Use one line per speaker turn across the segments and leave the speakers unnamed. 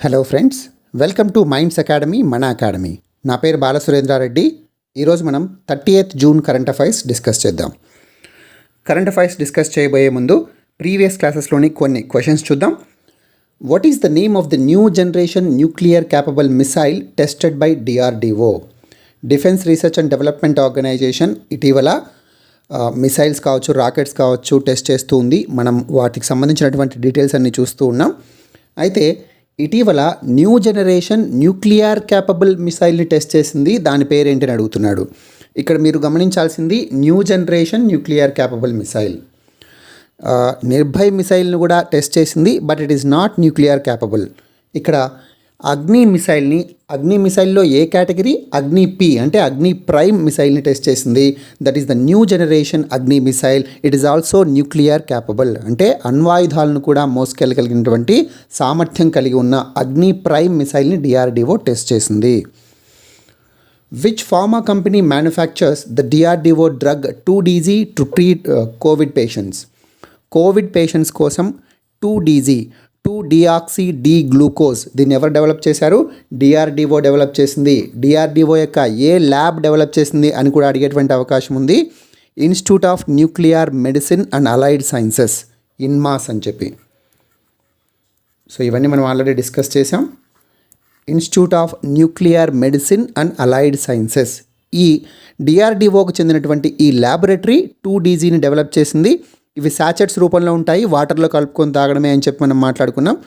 Hello friends, welcome to minds academy మన academy. నా పేరు బాలసురేంద్రారెడ్డి. ఈరోజు మనం 30th June current affairs discuss చేద్దాం. కరెంట్ అఫైర్స్ డిస్కస్ చేయబోయే ముందు ప్రీవియస్ క్లాసెస్లోని కొన్ని క్వశ్చన్స్ చూద్దాం. What is the name of the new generation nuclear capable missile tested by DRDO? Defence research and development organisation ఇటీవల మిసైల్స్ కావచ్చు, రాకెట్స్ కావచ్చు test చేస్తూ ఉంది. మనం వాటికి సంబంధించినటువంటి డీటెయిల్స్ అన్నీ చూస్తూ ఉన్నాం. అయితే ఇటీవల న్యూ జనరేషన్ న్యూక్లియర్ క్యాపబుల్ మిసైల్ని టెస్ట్ చేసింది. దాని పేరేంటని అడుగుతున్నాడు. ఇక్కడ మీరు గమనించాల్సింది new generation nuclear capable missile. Nirbhay మిసైల్ని కూడా టెస్ట్ చేసింది, but it is not nuclear capable. ఇక్కడ అగ్ని మిసైల్లో ఏ కేటగిరీ? అగ్ని పి అంటే అగ్ని ప్రైమ్ మిసైల్ని టెస్ట్ చేసింది. That is the new generation Agni missile. It is also nuclear capable అంటే అణ్వాయుధాలను కూడా మోసుకెళ్ళగలిగినటువంటి సామర్థ్యం కలిగి ఉన్న అగ్ని ప్రైమ్ మిసైల్ని డిఆర్డిఓ టెస్ట్ చేసింది. Which pharma company manufactures the DRDO drug 2DG to treat covid patients? Covid patients కోసం 2DG 2-డిఆక్సీ డి గ్లూకోజ్ దీన్ని ఎవరు డెవలప్ చేశారు? డిఆర్డిఓ డెవలప్ చేసింది. డిఆర్డిఓ యొక్క ఏ ల్యాబ్ డెవలప్ చేసింది అని కూడా అడిగేటువంటి అవకాశం ఉంది. Institute of nuclear medicine and allied sciences, INMAS అని చెప్పి. సో ఇవన్నీ మనం ఆల్రెడీ డిస్కస్ చేసాం. Institute of nuclear medicine and allied sciences, ఈ డిఆర్డిఓకు చెందినటువంటి ఈ ల్యాబొరేటరీ 2DGని డెవలప్ చేసింది. ఇవి శాచెట్స్ రూపంలో ఉంటాయి, వాటర్లో కలుపుకొని తాగడమే అని చెప్పి మనం మాట్లాడుకున్నాం.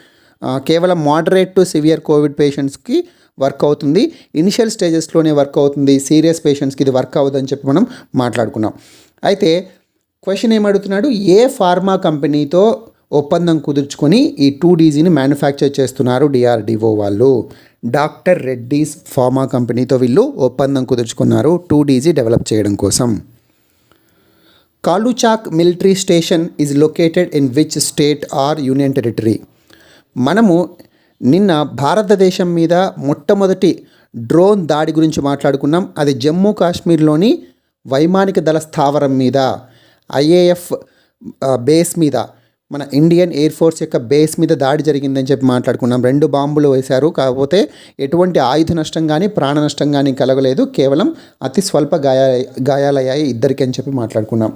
కేవలం మోడరేట్ టు సివియర్ కోవిడ్ పేషెంట్స్కి వర్క్ అవుతుంది. ఇనిషియల్ స్టేజెస్లోనే వర్క్ అవుతుంది. సీరియస్ పేషెంట్స్కి ఇది వర్క్ అవ్వదని చెప్పి మనం మాట్లాడుకున్నాం. అయితే క్వశ్చన్ ఏమడుగుతున్నాడు? ఏ ఫార్మా కంపెనీతో ఒప్పందం కుదుర్చుకొని ఈ 2DGని మ్యానుఫ్యాక్చర్ చేస్తున్నారు డిఆర్డిఓ వాళ్ళు? డాక్టర్ రెడ్డీస్ ఫార్మా కంపెనీతో వీళ్ళు ఒప్పందం కుదుర్చుకున్నారు 2DG డెవలప్ చేయడం కోసం. Kaluchak military station is located in which state or union territory? మనము నిన్న భారతదేశం మీద మొట్టమొదటి డ్రోన్ దాడి గురించి మాట్లాడుకున్నాం. అది జమ్మూ కాశ్మీర్లోని వైమానిక దళ స్థావరం మీద, ఐఏఎఫ్ బేస్ మీద, మన ఇండియన్ ఎయిర్ ఫోర్స్ యొక్క బేస్ మీద దాడి జరిగిందని చెప్పి మాట్లాడుకున్నాం. 2 బాంబులు వేశారు. కాకపోతే ఎటువంటి ఆయుధ నష్టం కానీ ప్రాణ నష్టం కానీ కలగలేదు. కేవలం అతి స్వల్ప గాయాలయ్యాయి ఇద్దరికి అని చెప్పి మాట్లాడుకున్నాం.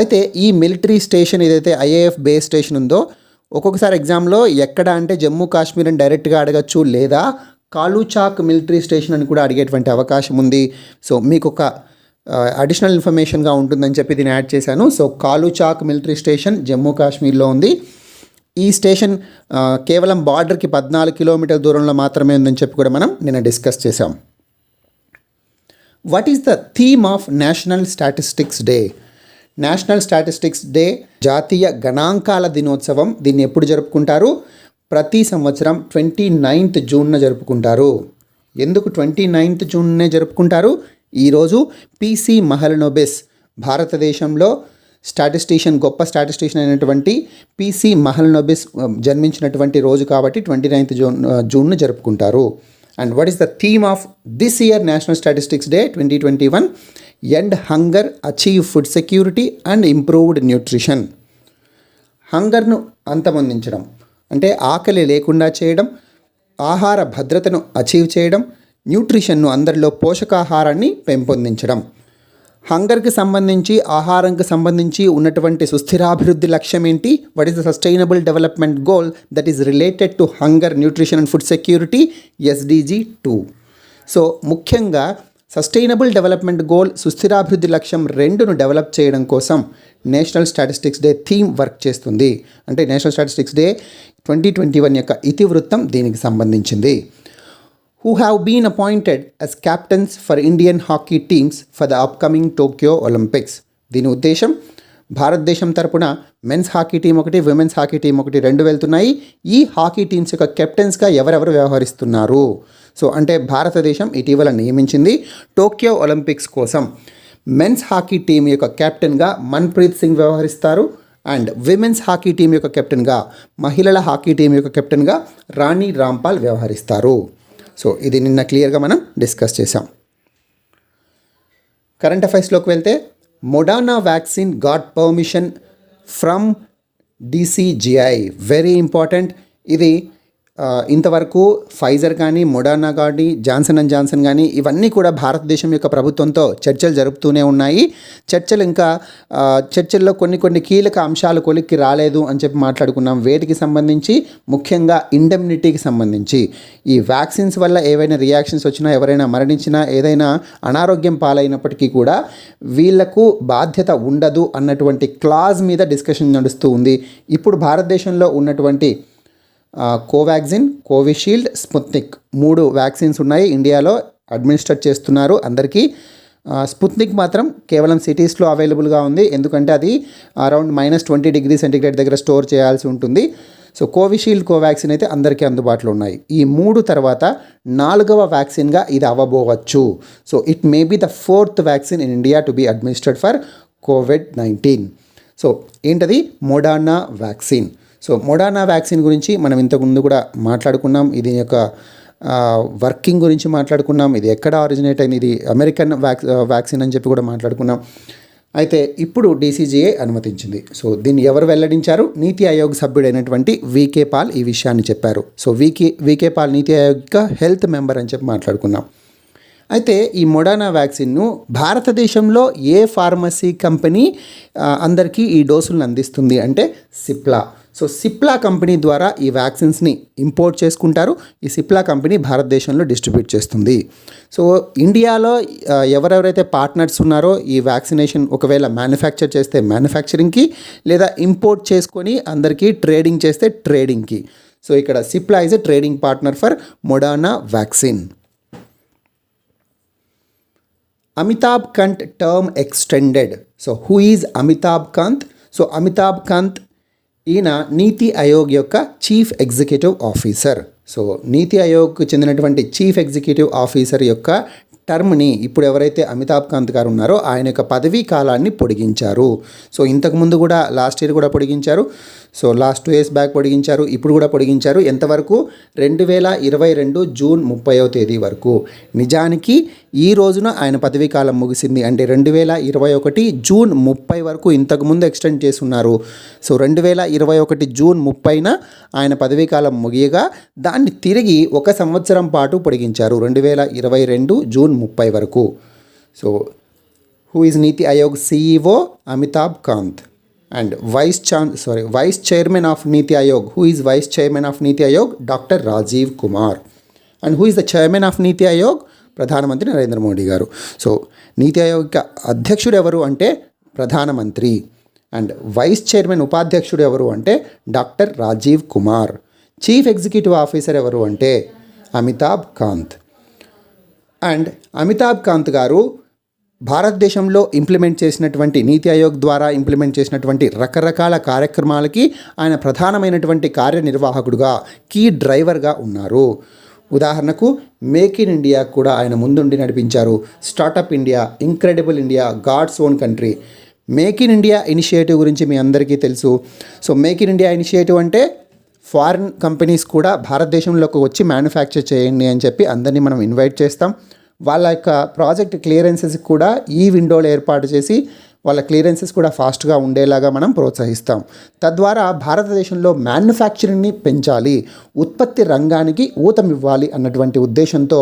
అయితే ఈ మిలిటరీ స్టేషన్ ఏదైతే ఐఏఎఫ్ బేస్ స్టేషన్ ఉందో, ఒక్కొక్కసారి ఎగ్జామ్లో ఎక్కడ అంటే జమ్మూ కాశ్మీర్ అని డైరెక్ట్గా అడగచ్చు, లేదా కాలుచాక్ మిలిటరీ స్టేషన్ అని కూడా అడిగేటువంటి అవకాశం ఉంది. సో మీకు ఒక అడిషనల్ ఇన్ఫర్మేషన్గా ఉంటుందని చెప్పి దీన్ని యాడ్ చేశాను. సో కాలుచాక్ మిలిటరీ స్టేషన్ జమ్మూ కాశ్మీర్లో ఉంది. ఈ స్టేషన్ కేవలం బార్డర్కి 14 కిలోమీటర్ల దూరంలో మాత్రమే ఉందని చెప్పి కూడా మనం నిన్న డిస్కస్ చేసాం. What is the theme of national statistics day? National statistics day, జాతీయ గణాంకాల దినోత్సవం. దీన్ని ఎప్పుడు జరుపుకుంటారు? ప్రతి సంవత్సరం 29th జూన్న జరుపుకుంటారు. ఎందుకు 29th జూన్నే జరుపుకుంటారు? ఈరోజు పిసి మహలనోబిస్, భారతదేశంలో గొప్ప స్టాటిస్టిషియన్ అయినటువంటి పిసి మహలనోబిస్ జన్మించినటువంటి రోజు కాబట్టి 29th జూన్ను జరుపుకుంటారు. And what is the theme of this year national statistics day 2021? End hunger, achieve food security and improved nutrition. హంగర్ను అంతమొందించడం అంటే ఆకలి లేకుండా చేయడం, ఆహార భద్రతను అచీవ్ చేయడం, న్యూట్రిషన్ను అందరిలో పోషకాహారాన్ని పెంపొందించడం. హంగర్కి సంబంధించి, ఆహారంకి సంబంధించి ఉన్నటువంటి సుస్థిరాభివృద్ధి లక్ష్యం ఏంటి? What is the sustainable development goal that is related to hunger, nutrition and food security? SDG 2. So ముఖ్యంగా సస్టైనబుల్ డెవలప్మెంట్ గోల్, సుస్థిరాభివృద్ధి లక్ష్యం 2ను డెవలప్ చేయడం కోసం national statistics day theme work చేస్తుంది. అంటే నేషనల్ స్టాటిస్టిక్స్ డే 2021 యొక్క ఇతివృత్తం దీనికి సంబంధించింది. Who have been appointed as captains for Indian hockey teams for the upcoming Tokyo Olympics? దీని ఉద్దేశం, భారతదేశం తరపున మెన్స్ హాకీ టీం ఒకటి, విమెన్స్ హాకీ టీం ఒకటి 2 వెళ్తున్నాయి. ఈ హాకీ టీమ్స్ యొక్క కెప్టెన్స్గా ఎవరెవరు వ్యవహరిస్తున్నారు? సో అంటే భారతదేశం ఇటీవల నియమించింది టోక్యో ఒలింపిక్స్ కోసం మెన్స్ హాకీ టీం యొక్క కెప్టెన్గా మన్ప్రీత్ సింగ్ వ్యవహరిస్తారు. అండ్ విమెన్స్ హాకీ టీం యొక్క కెప్టెన్గా, మహిళల హాకీ టీం యొక్క కెప్టెన్గా రాణి రాంపాల్ వ్యవహరిస్తారు. సో ఇది నిన్న క్లియర్గా మనం డిస్కస్ చేసాం. కరెంట్ అఫైర్స్లోకి వెళ్తే, Moderna vaccine got permission from DCGI. Very important. ఇది ఇంతవరకు ఫైజర్ కానీ, మొడర్నా కానీ, జాన్సన్ అండ్ జాన్సన్ కానీ ఇవన్నీ కూడా భారతదేశం యొక్క ప్రభుత్వంతో చర్చలు జరుపుతూనే ఉన్నాయి. చర్చల్లో కొన్ని కీలక అంశాలు కొలిక్కి రాలేదు అని చెప్పి మాట్లాడుకున్నాం. వేటికి సంబంధించి? ముఖ్యంగా ఇండెమ్నిటీకి సంబంధించి. ఈ వ్యాక్సిన్స్ వల్ల ఏవైనా రియాక్షన్స్ వచ్చినా, ఎవరైనా మరణించినా, ఏదైనా అనారోగ్యం పాలైనప్పటికీ కూడా వీళ్లకు బాధ్యత ఉండదు అన్నటువంటి క్లాజ్ మీద డిస్కషన్ నడుస్తూ ఉంది. ఇప్పుడు భారతదేశంలో ఉన్నటువంటి కోవాక్సిన్, కోవిషీల్డ్, స్పుత్నిక్ 3 వ్యాక్సిన్స్ ఉన్నాయి. ఇండియాలో అడ్మినిస్టర్ చేస్తున్నారు అందరికీ. స్పుత్నిక్ మాత్రం కేవలం సిటీస్లో అవైలబుల్గా ఉంది, ఎందుకంటే అది అరౌండ్ -20°C దగ్గర స్టోర్ చేయాల్సి ఉంటుంది. సో కోవిషీల్డ్, కోవాక్సిన్ అయితే అందరికీ అందుబాటులో ఉన్నాయి. ఈ 3 తర్వాత 4వ వ్యాక్సిన్గా ఇది అవ్వబోవచ్చు. So it may be the 4th vaccine in India to be administered for COVID-19. So ఏంటది? Moderna vaccine. So Moderna vaccine గురించి మనం ఇంతకుముందు కూడా మాట్లాడుకున్నాం. ఇది యొక్క వర్కింగ్ గురించి మాట్లాడుకున్నాం. ఇది ఎక్కడ ఆరిజినేట్ అయింది, ఇది అమెరికన్ వ్యాక్సిన్ అని చెప్పి కూడా మాట్లాడుకున్నాం. అయితే ఇప్పుడు DCGI అనుమతించింది. సో దీన్ని ఎవరు వెల్లడించారు? నీతి ఆయోగ్ సభ్యుడైనటువంటి VK పాల్ ఈ విషయాన్ని చెప్పారు. సో VK పాల్ నీతి ఆయోగ్ యొక్క హెల్త్ మెంబర్ అని చెప్పి మాట్లాడుకున్నాం. అయితే ఈ మొడర్నా వ్యాక్సిన్ను భారతదేశంలో ఏ ఫార్మసీ కంపెనీ అందరికీ ఈ డోసులను అందిస్తుంది అంటే సిప్లా. సో సిప్లా కంపెనీ ద్వారా ఈ వ్యాక్సిన్స్ని ఇంపోర్ట్ చేసుకుంటారు. ఈ సిప్లా కంపెనీ భారతదేశంలో డిస్ట్రిబ్యూట్ చేస్తుంది. సో ఇండియాలో ఎవరెవరైతే పార్ట్నర్స్ ఉన్నారో ఈ వ్యాక్సినేషన్ ఒకవేళ మ్యానుఫ్యాక్చర్ చేస్తే మ్యానుఫ్యాక్చరింగ్కి, లేదా ఇంపోర్ట్ చేసుకొని అందరికీ ట్రేడింగ్ చేస్తే ట్రేడింగ్కి. సో ఇక్కడ Cipla is a trading partner for Moderna vaccine. Amitabh Kant term extended. So who is Amitabh Kant? So Amitabh Kant ఈయన నీతి ఆయోగ్ యొక్క చీఫ్ ఎగ్జిక్యూటివ్ ఆఫీసర్. సో నీతి ఆయోగ్కు చెందినటువంటి చీఫ్ ఎగ్జిక్యూటివ్ ఆఫీసర్ యొక్క టర్మ్ని ఇప్పుడు ఎవరైతే అమితాబ్ కాంత్ గారు ఉన్నారో ఆయన యొక్క పదవీ కాలాన్ని పొడిగించారు. సో ఇంతకుముందు కూడా లాస్ట్ ఇయర్ కూడా పొడిగించారు. సో లాస్ట్ 2 years బ్యాక్ పొడిగించారు, ఇప్పుడు కూడా పొడిగించారు. ఎంతవరకు? 2022 జూన్ 30వ తేదీ వరకు. నిజానికి ఈ రోజున ఆయన పదవీ కాలం ముగిసింది. అంటే 2021 జూన్ 30 వరకు ఇంతకుముందు ఎక్స్టెండ్ చేస్తున్నారు. సో 2021 జూన్ 30న ఆయన పదవీ కాలం ముగియగా దాన్ని తిరిగి 1 సంవత్సరం పాటు పొడిగించారు, 2022 జూన్ 30 వరకు. So who is NITI Aayog CEO? Amitabh Kant. And vice chairman of NITI Aayog. Who is vice chairman of NITI Aayog? Doctor Rajiv Kumar. And who is the chairman of NITI Aayog? ప్రధానమంత్రి నరేంద్ర మోడీ గారు. సో నీతి ఆయోగ్ అధ్యక్షుడు ఎవరు అంటే ప్రధానమంత్రి. అండ్ వైస్ చైర్మన్ ఉపాధ్యక్షుడు ఎవరు అంటే doctor Rajiv Kumar. Chief executive officer ఎవరు అంటే అమితాబ్ కాంత్. అండ్ అమితాబ్ కాంత్ గారు భారతదేశంలో ఇంప్లిమెంట్ చేసినటువంటి నీతి ఆయోగ్ ద్వారా ఇంప్లిమెంట్ చేసినటువంటి రకరకాల కార్యక్రమాలకి ఆయన ప్రధానమైనటువంటి కార్యనిర్వాహకుడుగా, కీ డ్రైవర్గా ఉన్నారు. ఉదాహరణకు మేక్ ఇన్ ఇండియా కూడా ఆయన ముందుండి నడిపించారు. Startup India, incredible India, god's own country. Make in India initiative గురించి మీ అందరికీ తెలుసు. So make in India initiative అంటే ఫారిన్ కంపెనీస్ కూడా భారతదేశంలోకి వచ్చి మ్యానుఫ్యాక్చర్ చేయండి అని చెప్పి అందరినీ మనం ఇన్వైట్ చేస్తాం. వాళ్ళ యొక్క ప్రాజెక్ట్ క్లియరెన్సెస్ కూడా ఈ విండోలో ఏర్పాటు చేసి వాళ్ళ క్లియరెన్సెస్ కూడా ఫాస్ట్గా ఉండేలాగా మనం ప్రోత్సహిస్తాం. తద్వారా భారతదేశంలో మ్యానుఫ్యాక్చరింగ్ని పెంచాలి, ఉత్పత్తి రంగానికి ఊతమివ్వాలి అన్నటువంటి ఉద్దేశంతో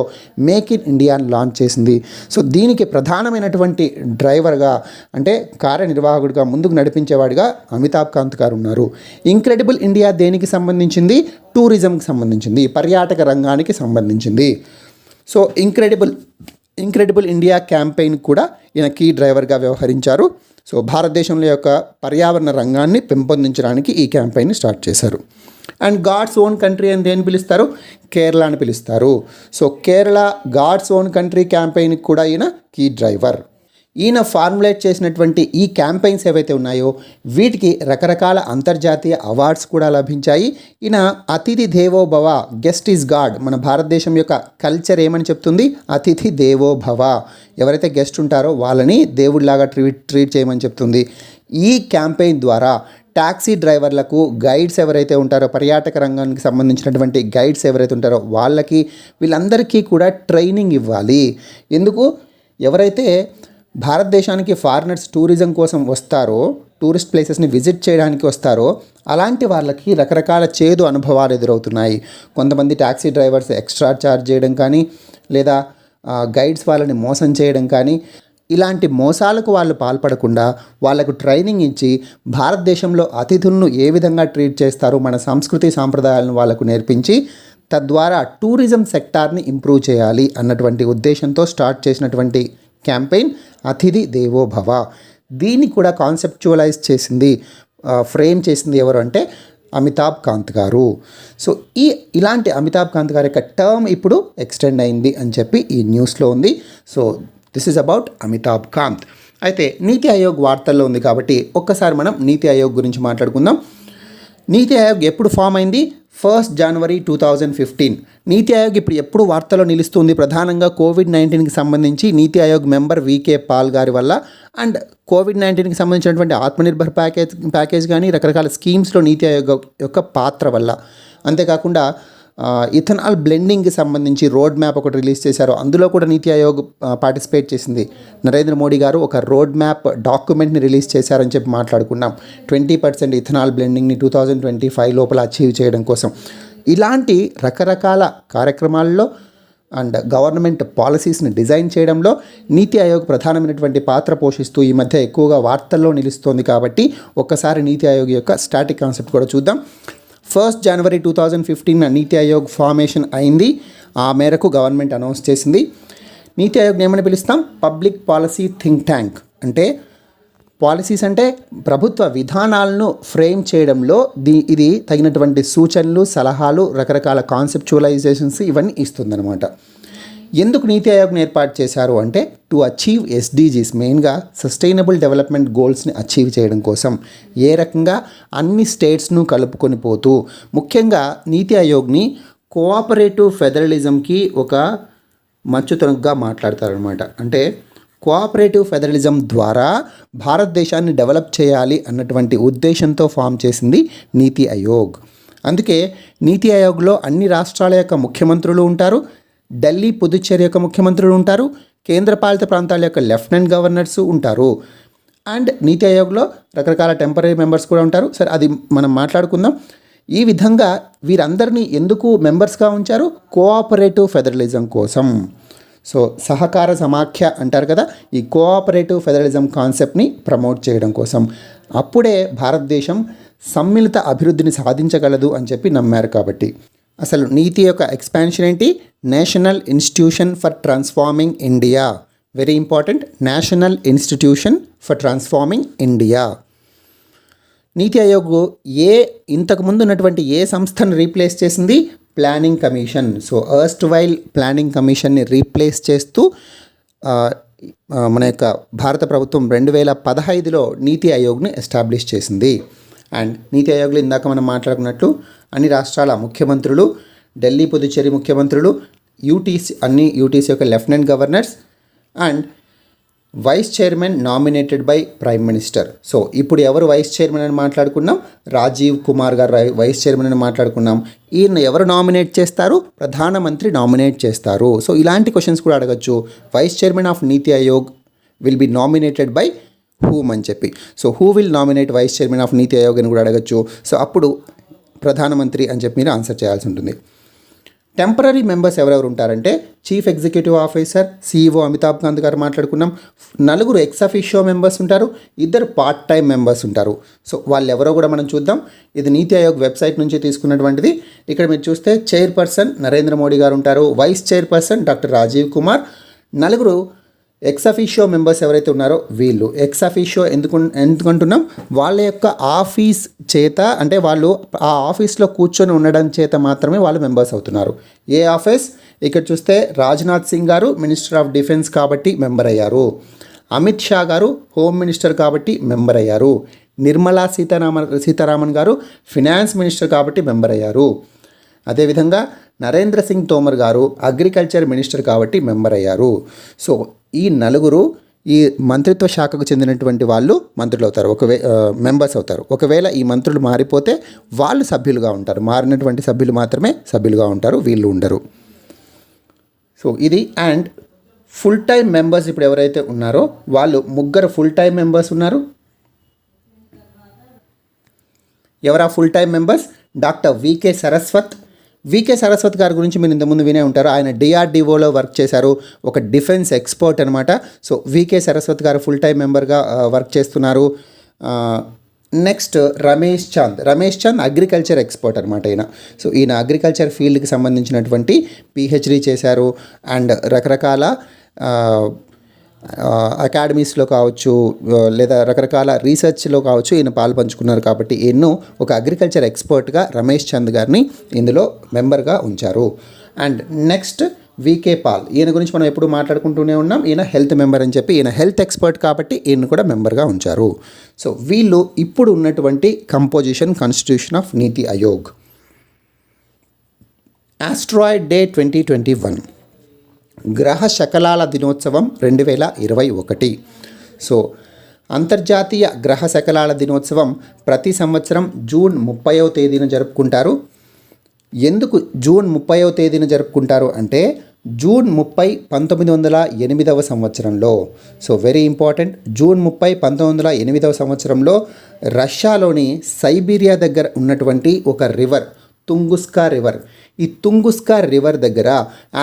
మేక్ ఇన్ ఇండియాని లాంచ్ చేసింది. సో దీనికి ప్రధానమైనటువంటి డ్రైవర్గా అంటే కార్యనిర్వాహకుడిగా ముందుకు నడిపించేవాడిగా అమితాబ్ కాంత్ గారు ఉన్నారు. ఇంక్రెడిబుల్ ఇండియా దేనికి సంబంధించింది? టూరిజంకి సంబంధించింది, పర్యాటక రంగానికి సంబంధించింది. సో ఇంక్రెడిబుల్ ఇండియా క్యాంపెయిన్ కూడా ఈయన కీ డ్రైవర్గా వ్యవహరించారు. సో భారతదేశంలో యొక్క పర్యావరణ రంగాన్ని పెంపొందించడానికి ఈ క్యాంపెయిన్ని స్టార్ట్ చేశారు. అండ్ గాడ్స్ ఓన్ కంట్రీ అని దేని పిలుస్తారు? కేరళ అని పిలుస్తారు. So Kerala God's own country క్యాంపెయిన్కి కూడా ఈయన కీ డ్రైవర్. ఈయన ఫార్ములేట్ చేసినటువంటి ఈ క్యాంపెయిన్స్ ఏవైతే ఉన్నాయో వీటికి రకరకాల అంతర్జాతీయ అవార్డ్స్ కూడా లభించాయి. ఈయన అతిథి దేవో భవ, గెస్ట్ ఈజ్ గాడ్. మన భారతదేశం యొక్క కల్చర్ ఏమని చెప్తుంది? అతిథి దేవో భవ. ఎవరైతే గెస్ట్ ఉంటారో వాళ్ళని దేవుడిలాగా ట్రీట్ చేయమని చెప్తుంది. ఈ క్యాంపెయిన్ ద్వారా ట్యాక్సీ డ్రైవర్లకు, గైడ్స్ ఎవరైతే ఉంటారో, పర్యాటక రంగానికి సంబంధించినటువంటి గైడ్స్ ఎవరైతే ఉంటారో వీళ్ళందరికీ కూడా ట్రైనింగ్ ఇవ్వాలి. ఎందుకు? ఎవరైతే భారతదేశానికి ఫారినర్స్ టూరిజం కోసం వస్తారో టూరిస్ట్ ప్లేసెస్ని విజిట్ చేయడానికి వస్తారో అలాంటి వాళ్ళకి రకరకాల చేదు అనుభవాలు ఎదురవుతున్నాయి. కొంతమంది ట్యాక్సీ డ్రైవర్స్ ఎక్స్ట్రా ఛార్జ్ చేయడం కానీ, లేదా గైడ్స్ వాళ్ళని మోసం చేయడం కానీ, ఇలాంటి మోసాలకు వాళ్ళు పాల్పడకుండా వాళ్ళకు ట్రైనింగ్ ఇచ్చి భారతదేశంలో అతిథులను ఏ విధంగా ట్రీట్ చేస్తారు, మన సంస్కృతి సాంప్రదాయాలను వాళ్ళకు నేర్పించి తద్వారా టూరిజం సెక్టార్ని ఇంప్రూవ్ చేయాలి అన్నటువంటి ఉద్దేశంతో స్టార్ట్ చేసినటువంటి క్యాంపెయిన్ అతిథి దేవో భవ. దీన్ని కూడా కాన్సెప్చువలైజ్ చేసింది, ఫ్రేమ్ చేసింది ఎవరు అంటే అమితాబ్ కాంత్ గారు. సో ఇలాంటి అమితాబ్ కాంత్ గారి యొక్క టర్మ్ ఇప్పుడు ఎక్స్టెండ్ అయింది అని చెప్పి ఈ న్యూస్లో ఉంది. So this is about Amitabh Kant. అయితే నీతి ఆయోగ్ వార్తల్లో ఉంది కాబట్టి ఒక్కసారి మనం నీతి ఆయోగ్ గురించి మాట్లాడుకుందాం. నీతి ఆయోగ్ ఎప్పుడు ఫామ్ అయింది? 1 జనవరి 2015. నీతి ఆయోగ్ ఇప్పుడు ఎప్పుడు వార్తల్లో నిలుస్తుంది? ప్రధానంగా కోవిడ్-19కి సంబంధించి నీతి ఆయోగ్ మెంబర్ వికే పాల్ గారి వల్ల, అండ్ కోవిడ్-19కి సంబంధించినటువంటి ఆత్మనిర్భర్ ప్యాకేజ్ కానీ రకరకాల స్కీమ్స్లో నీతి ఆయోగ్ యొక్క పాత్ర వల్ల. అంతేకాకుండా ఇథనాల్ బ్లెండింగ్కి సంబంధించి రోడ్ మ్యాప్ ఒకటి రిలీజ్ చేశారు, అందులో కూడా నీతి ఆయోగ్ పార్టిసిపేట్ చేసింది. నరేంద్ర మోడీ గారు ఒక రోడ్ మ్యాప్ డాక్యుమెంట్ని రిలీజ్ చేశారని చెప్పి మాట్లాడుకున్నాం. 20% ఇథనాల్ బ్లెండింగ్ని 2025 లోపల అచీవ్ చేయడం కోసం. ఇలాంటి రకరకాల కార్యక్రమాల్లో అండ్ గవర్నమెంట్ పాలసీస్ని డిజైన్ చేయడంలో నీతి ఆయోగ్ ప్రధానమైనటువంటి పాత్ర పోషిస్తూ ఈ మధ్య ఎక్కువగా వార్తల్లో నిలుస్తోంది. కాబట్టి ఒక్కసారి నీతి ఆయోగ్ యొక్క స్టాటిక్ కాన్సెప్ట్ కూడా చూద్దాం. 1 జనవరి 2015 నీతి ఆయోగ్ ఫార్మేషన్ అయింది. ఆ మేరకు గవర్నమెంట్ అనౌన్స్ చేసింది. నీతి ఆయోగ్ని ఏమని పిలుస్తాం? Public policy think tank. అంటే పాలసీస్ అంటే ప్రభుత్వ విధానాలను ఫ్రేమ్ చేయడంలో ఇది తగినటువంటి సూచనలు, సలహాలు, రకరకాల కాన్సెప్చువలైజేషన్స్ ఇవన్నీ ఇస్తుందన్నమాట. ఎందుకు నీతి ఆయోగ్ని ఏర్పాటు చేశారు అంటే టు అచీవ్ ఎస్డీజీస్, మెయిన్గా సస్టైనబుల్ డెవలప్మెంట్ గోల్స్ని అచీవ్ చేయడం కోసం. ఏ రకంగా అన్ని స్టేట్స్ను కలుపుకొని పోతూ, ముఖ్యంగా నీతి ఆయోగ్ని కోఆపరేటివ్ ఫెడరలిజంకి ఒక మచ్చుతునగ్గా మాట్లాడతారనమాట. అంటే కోఆపరేటివ్ ఫెడరలిజం ద్వారా భారతదేశాన్ని డెవలప్ చేయాలి అన్నటువంటి ఉద్దేశంతో ఫామ్ చేసింది నీతి ఆయోగ్. అందుకే నీతి ఆయోగ్లో అన్ని రాష్ట్రాల యొక్క ముఖ్యమంత్రులు ఉంటారు, ఢిల్లీ, పుదుచ్చేరి యొక్క ముఖ్యమంత్రులు ఉంటారు, కేంద్రపాలిత ప్రాంతాల యొక్క లెఫ్టినెంట్ గవర్నర్స్ ఉంటారు, అండ్ నీతి ఆయోగ్లో రకరకాల టెంపరీ మెంబర్స్ కూడా ఉంటారు. సరే, అది మనం మాట్లాడుకుందాం. ఈ విధంగా వీరందరినీ ఎందుకు మెంబర్స్గా ఉంచారు? కోఆపరేటివ్ ఫెడరలిజం కోసం. సో సహకార సమాఖ్య అంటారు కదా, ఈ కోఆపరేటివ్ ఫెడరలిజం కాన్సెప్ట్ని ప్రమోట్ చేయడం కోసం. అప్పుడే భారతదేశం సమ్మిళిత అభివృద్ధిని సాధించగలదు అని చెప్పి నమ్మారు. కాబట్టి అసలు నీతి యొక్క ఎక్స్పాన్షన్ ఏంటి? National institution for transforming India. Very important, national institution for transforming India. NITI Aayog ఇంతకుముందు ఉన్నటువంటి ఏ సంస్థను రీప్లేస్ చేసింది? Planning commission. So erstwhile ప్లానింగ్ కమిషన్ని రీప్లేస్ చేస్తూ మన యొక్క భారత ప్రభుత్వం 2015లో నీతి ఆయోగ్ని ఎస్టాబ్లిష్ చేసింది. అండ్ నీతి ఆయోగ్లో ఇందాక మనం మాట్లాడుకున్నట్లు అన్ని రాష్ట్రాల ముఖ్యమంత్రులు, ఢిల్లీ, పుదుచ్చేరి ముఖ్యమంత్రులు, అన్ని యూటీసీ యొక్క lieutenant governors and vice chairman nominated by prime minister. So ఇప్పుడు ఎవరు వైస్ చైర్మన్ అని మాట్లాడుకున్నాం? రాజీవ్ కుమార్ గారు వైస్ చైర్మన్ అని మాట్లాడుకున్నాం. ఈయన ఎవరు నామినేట్ చేస్తారు? ప్రధానమంత్రి నామినేట్ చేస్తారు. సో ఇలాంటి క్వశ్చన్స్ కూడా అడగచ్చు. Vice chairman of NITI Aayog will be nominated by whom అని చెప్పి. So who will nominate vice chairman of NITI Aayog అని కూడా అడగచ్చు. సో అప్పుడు ప్రధానమంత్రి అని చెప్పి మీరు ఆన్సర్ చేయాల్సి ఉంటుంది. టెంపరీ మెంబర్స్ ఎవరెవరు ఉంటారంటే chief executive officer, CEO Amitabh Kant గారు మాట్లాడుకున్నాం. 4 ఎక్స్ అఫీషియో మెంబర్స్ ఉంటారు, 2 పార్ట్ టైం మెంబర్స్ ఉంటారు. సో వాళ్ళు ఎవరో కూడా మనం చూద్దాం. ఇది నీతి ఆయోగ్ వెబ్సైట్ నుంచి తీసుకున్నటువంటిది. ఇక్కడ మీరు చూస్తే చైర్పర్సన్ నరేంద్ర మోడీ గారు ఉంటారు, vice chairperson doctor Rajiv Kumar. 4 ex officio members ఎవరైతే ఉన్నారో వీళ్ళు. ఎక్స్ అఫీషియో ఎందుకంటున్నాం? వాళ్ళ యొక్క ఆఫీస్ చేత, అంటే వాళ్ళు ఆ ఆఫీస్లో కూర్చొని ఉండడం చేత మాత్రమే వాళ్ళు మెంబర్స్ అవుతున్నారు. ఏ ఆఫీస్? ఇక్కడ చూస్తే రాజ్నాథ్ సింగ్ గారు మినిస్టర్ ఆఫ్ డిఫెన్స్ కాబట్టి మెంబర్ అయ్యారు. అమిత్ షా గారు హోమ్ మినిస్టర్ కాబట్టి మెంబర్ అయ్యారు. నిర్మలా సీతారామన్ గారు ఫినాన్స్ మినిస్టర్ కాబట్టి మెంబర్ అయ్యారు. అదేవిధంగా నరేంద్ర సింగ్ తోమర్ గారు అగ్రికల్చర్ మినిస్టర్ కాబట్టి మెంబర్ అయ్యారు. సో ఈ 4 ఈ మంత్రిత్వ శాఖకు చెందినటువంటి వాళ్ళు మంత్రులు అవుతారు, మెంబర్స్ అవుతారు. ఒకవేళ ఈ మంత్రులు మారిపోతే వాళ్ళు సభ్యులుగా ఉంటారు. మారినటువంటి సభ్యులు మాత్రమే సభ్యులుగా ఉంటారు, వీళ్ళు ఉండరు. సో ఇది. అండ్ ఫుల్ టైం మెంబర్స్ ఇప్పుడు ఎవరైతే ఉన్నారో వాళ్ళు 3 ఫుల్ టైం మెంబర్స్ ఉన్నారు. ఎవరా full time members? Doctor V K Saraswat. V K Saraswat గారి గురించి మీరు ఇంతకుముందు వినే ఉంటారు. ఆయన డిఆర్డిఓలో వర్క్ చేశారు, ఒక డిఫెన్స్ ఎక్స్పర్ట్ అనమాట. సో వికే సరస్వత్ గారు ఫుల్ టైం మెంబర్గా వర్క్ చేస్తున్నారు. Next Ramesh Chand agriculture expert అనమాట ఈయన. సో ఈయన అగ్రికల్చర్ ఫీల్డ్కి సంబంధించినటువంటి పిహెచ్డి చేశారు అండ్ రకరకాల అకాడమీస్లో కావచ్చు లేదా రకరకాల రీసెర్చ్లో కావచ్చు ఈయన పాల్పంచుకున్నారు. కాబట్టి ఈయన్ను ఒక అగ్రికల్చర్ ఎక్స్పర్ట్గా రమేష్ చంద్ గారిని ఇందులో మెంబర్గా ఉంచారు. అండ్ నెక్స్ట్ వికే పాల్, ఈయన గురించి మనం ఎప్పుడు మాట్లాడుకుంటూనే ఉన్నాం. ఈయన హెల్త్ మెంబర్ అని చెప్పి, ఈయన హెల్త్ ఎక్స్పర్ట్ కాబట్టి ఈయన కూడా మెంబర్గా ఉంచారు. సో వీళ్ళు ఇప్పుడు ఉన్నటువంటి composition, constitution of NITI Aayog. Asteroid day 2021, గ్రహ శకలాల దినోత్సవం 2021. సో అంతర్జాతీయ గ్రహ శకలాల దినోత్సవం ప్రతి సంవత్సరం జూన్ 30వ తేదీన జరుపుకుంటారు. ఎందుకు జూన్ 30వ తేదీన జరుపుకుంటారు అంటే జూన్ 30 1908వ సంవత్సరంలో, సో వెరీ ఇంపార్టెంట్, జూన్ 30 1908వ సంవత్సరంలో రష్యాలోని సైబీరియా దగ్గర ఉన్నటువంటి ఒక రివర్, తుంగుస్కా రివర్, ఈ తుంగుస్కా రివర్ దగ్గర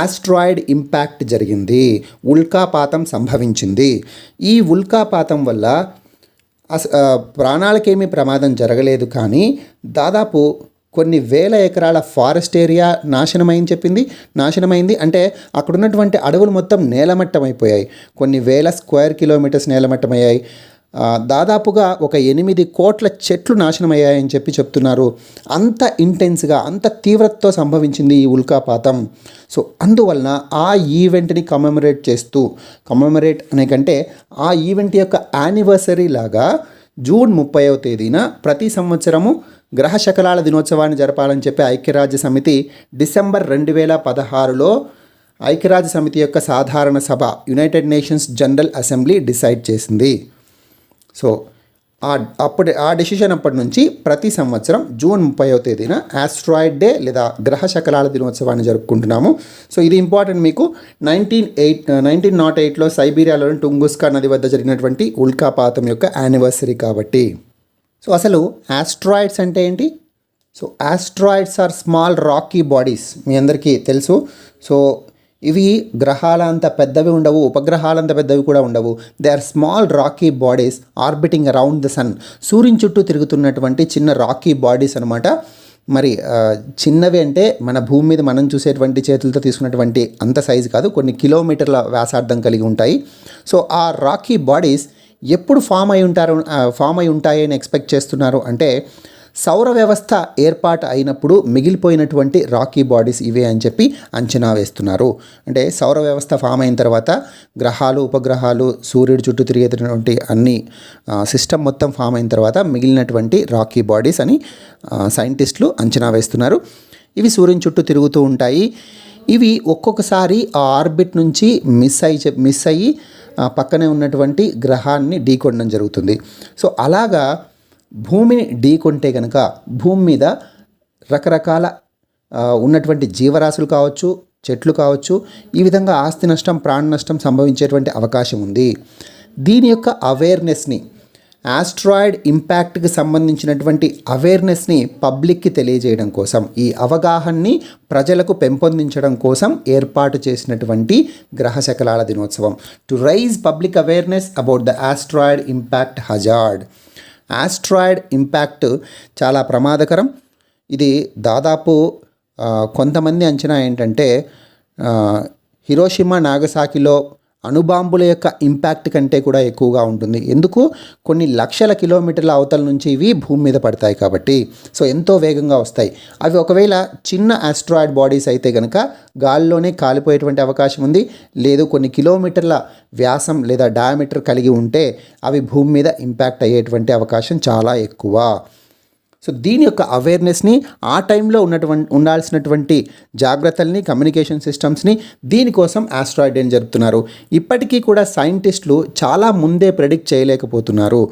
ఆస్ట్రాయిడ్ ఇంపాక్ట్ జరిగింది, ఉల్కాపాతం సంభవించింది. ఈ ఉల్కాపాతం వల్ల ప్రాణాలకేమీ ప్రమాదం జరగలేదు, కానీ దాదాపు కొన్ని వేల ఎకరాల ఫారెస్ట్ ఏరియా నాశనమైంది. అంటే అక్కడ ఉన్నటువంటి అడవులు మొత్తం నేలమట్టమైపోయాయి. కొన్ని వేల స్క్వేర్ కిలోమీటర్స్ నేలమట్టమయ్యాయి. దాదాపుగా ఒక 8 కోట్ల చెట్లు నాశనమయ్యాయని చెప్తున్నారు. అంత ఇంటెన్స్గా, అంత తీవ్రతతో సంభవించింది ఈ ఉల్కాపాతం. సో అందువలన ఆ ఈవెంట్ని కమెమరేట్ అనే కంటే ఆ ఈవెంట్ యొక్క యానివర్సరీ లాగా జూన్ 30వ తేదీన ప్రతి సంవత్సరము గ్రహ శకలాల దినోత్సవాన్ని జరపాలని చెప్పి ఐక్యరాజ్య సమితి డిసెంబర్ 2016లో ఐక్యరాజ్య సమితి యొక్క సాధారణ సభ, United Nations General assembly decide చేసింది. సో ఆ డెసిషన్ అప్పటి నుంచి ప్రతి సంవత్సరం జూన్ 30వ తేదీన ఆస్ట్రాయిడ్ డే లేదా గ్రహ శకలాల దినోత్సవాన్ని జరుపుకుంటున్నాము. సో ఇది ఇంపార్టెంట్ మీకు. 1908లో సైబీరియాలోని టుంగుస్కా నది వద్ద జరిగినటువంటి ఉల్కాపాతం యొక్క యానివర్సరీ కాబట్టి. సో అసలు ఆస్ట్రాయిడ్స్ అంటే ఏంటి? So asteroids are small rocky bodies, మీ అందరికీ తెలుసు. సో ఇవి గ్రహాలంత పెద్దవి ఉండవు, ఉపగ్రహాలంత పెద్దవి కూడా ఉండవు. They are small rocky bodies orbiting around the sun. సూర్యుని చుట్టూ తిరుగుతున్నటువంటి చిన్న రాకీ బాడీస్ అనమాట. మరి చిన్నవి అంటే మన భూమి మీద మనం చూసేటువంటి చేతులతో తీసుకున్నటువంటి అంత సైజు కాదు, కొన్ని కిలోమీటర్ల వ్యాసార్థం కలిగి ఉంటాయి. సో ఆ రాకీ బాడీస్ ఎప్పుడు ఫామ్ అయి ఉంటాయని ఎక్స్పెక్ట్ చేస్తున్నారు అంటే సౌర వ్యవస్థ ఏర్పాటు అయినప్పుడు మిగిలిపోయినటువంటి రాకీ బాడీస్ ఇవే అని చెప్పి అంచనా వేస్తున్నారు. అంటే సౌర వ్యవస్థ ఫామ్ అయిన తర్వాత గ్రహాలు, ఉపగ్రహాలు, సూర్యుడి చుట్టూ తిరిగేటటువంటి అన్ని సిస్టమ్ మొత్తం ఫామ్ అయిన తర్వాత మిగిలినటువంటి రాకీ బాడీస్ అని సైంటిస్టులు అంచనా వేస్తున్నారు. ఇవి సూర్యుని చుట్టూ తిరుగుతూ ఉంటాయి. ఇవి ఒక్కొక్కసారి ఆ ఆర్బిట్ నుంచి మిస్ అయ్యి పక్కనే ఉన్నటువంటి గ్రహాన్ని ఢీకొనడం జరుగుతుంది. సో అలాగా భూమిని ఢీకొంటే కనుక భూమి మీద రకరకాల ఉన్నటువంటి జీవరాశులు కావచ్చు, చెట్లు కావచ్చు, ఈ విధంగా ఆస్తి నష్టం, ప్రాణ నష్టం సంభవించేటువంటి అవకాశం ఉంది. దీని యొక్క అవేర్నెస్ని, ఆస్ట్రాయిడ్ ఇంపాక్ట్కి సంబంధించినటువంటి అవేర్నెస్ని పబ్లిక్కి తెలియజేయడం కోసం, ఈ అవగాహనని ప్రజలకు పెంపొందించడం కోసం ఏర్పాటు చేసినటువంటి గ్రహ శకలాల దినోత్సవం. To raise public awareness about the asteroid impact hazard. Asteroid impact చాలా ప్రమాదకరం. ఇది దాదాపు కొంతమంది అంచనా ఏంటంటే హిరోషిమా, నాగసాకిలో అణుబాంబుల యొక్క ఇంపాక్ట్ కంటే కూడా ఎక్కువగా ఉంటుంది. ఎందుకు? కొన్ని లక్షల కిలోమీటర్ల అవతల నుంచి ఇవి భూమి మీద పడతాయి కాబట్టి. సో ఎంతో వేగంగా వస్తాయి. అవి ఒకవేళ చిన్న ఆస్ట్రాయిడ్ బాడీస్ అయితే కనుక గాల్లోనే కాలిపోయేటువంటి అవకాశం ఉంది. లేదు కొన్ని కిలోమీటర్ల వ్యాసం లేదా డయామీటర్ కలిగి ఉంటే అవి భూమి మీద ఇంపాక్ట్ అయ్యేటువంటి అవకాశం చాలా ఎక్కువ. సో దీని యొక్క అవేర్నెస్ని, ఆ టైంలో ఉండాల్సినటువంటి జాగ్రత్తల్ని, కమ్యూనికేషన్ సిస్టమ్స్ని దీనికోసం ఆస్ట్రాయిడ్ డే జరుపుతున్నారు. ఇప్పటికీ కూడా సైంటిస్టులు చాలా ముందే ప్రెడిక్ట్ చేయలేకపోతున్నారు.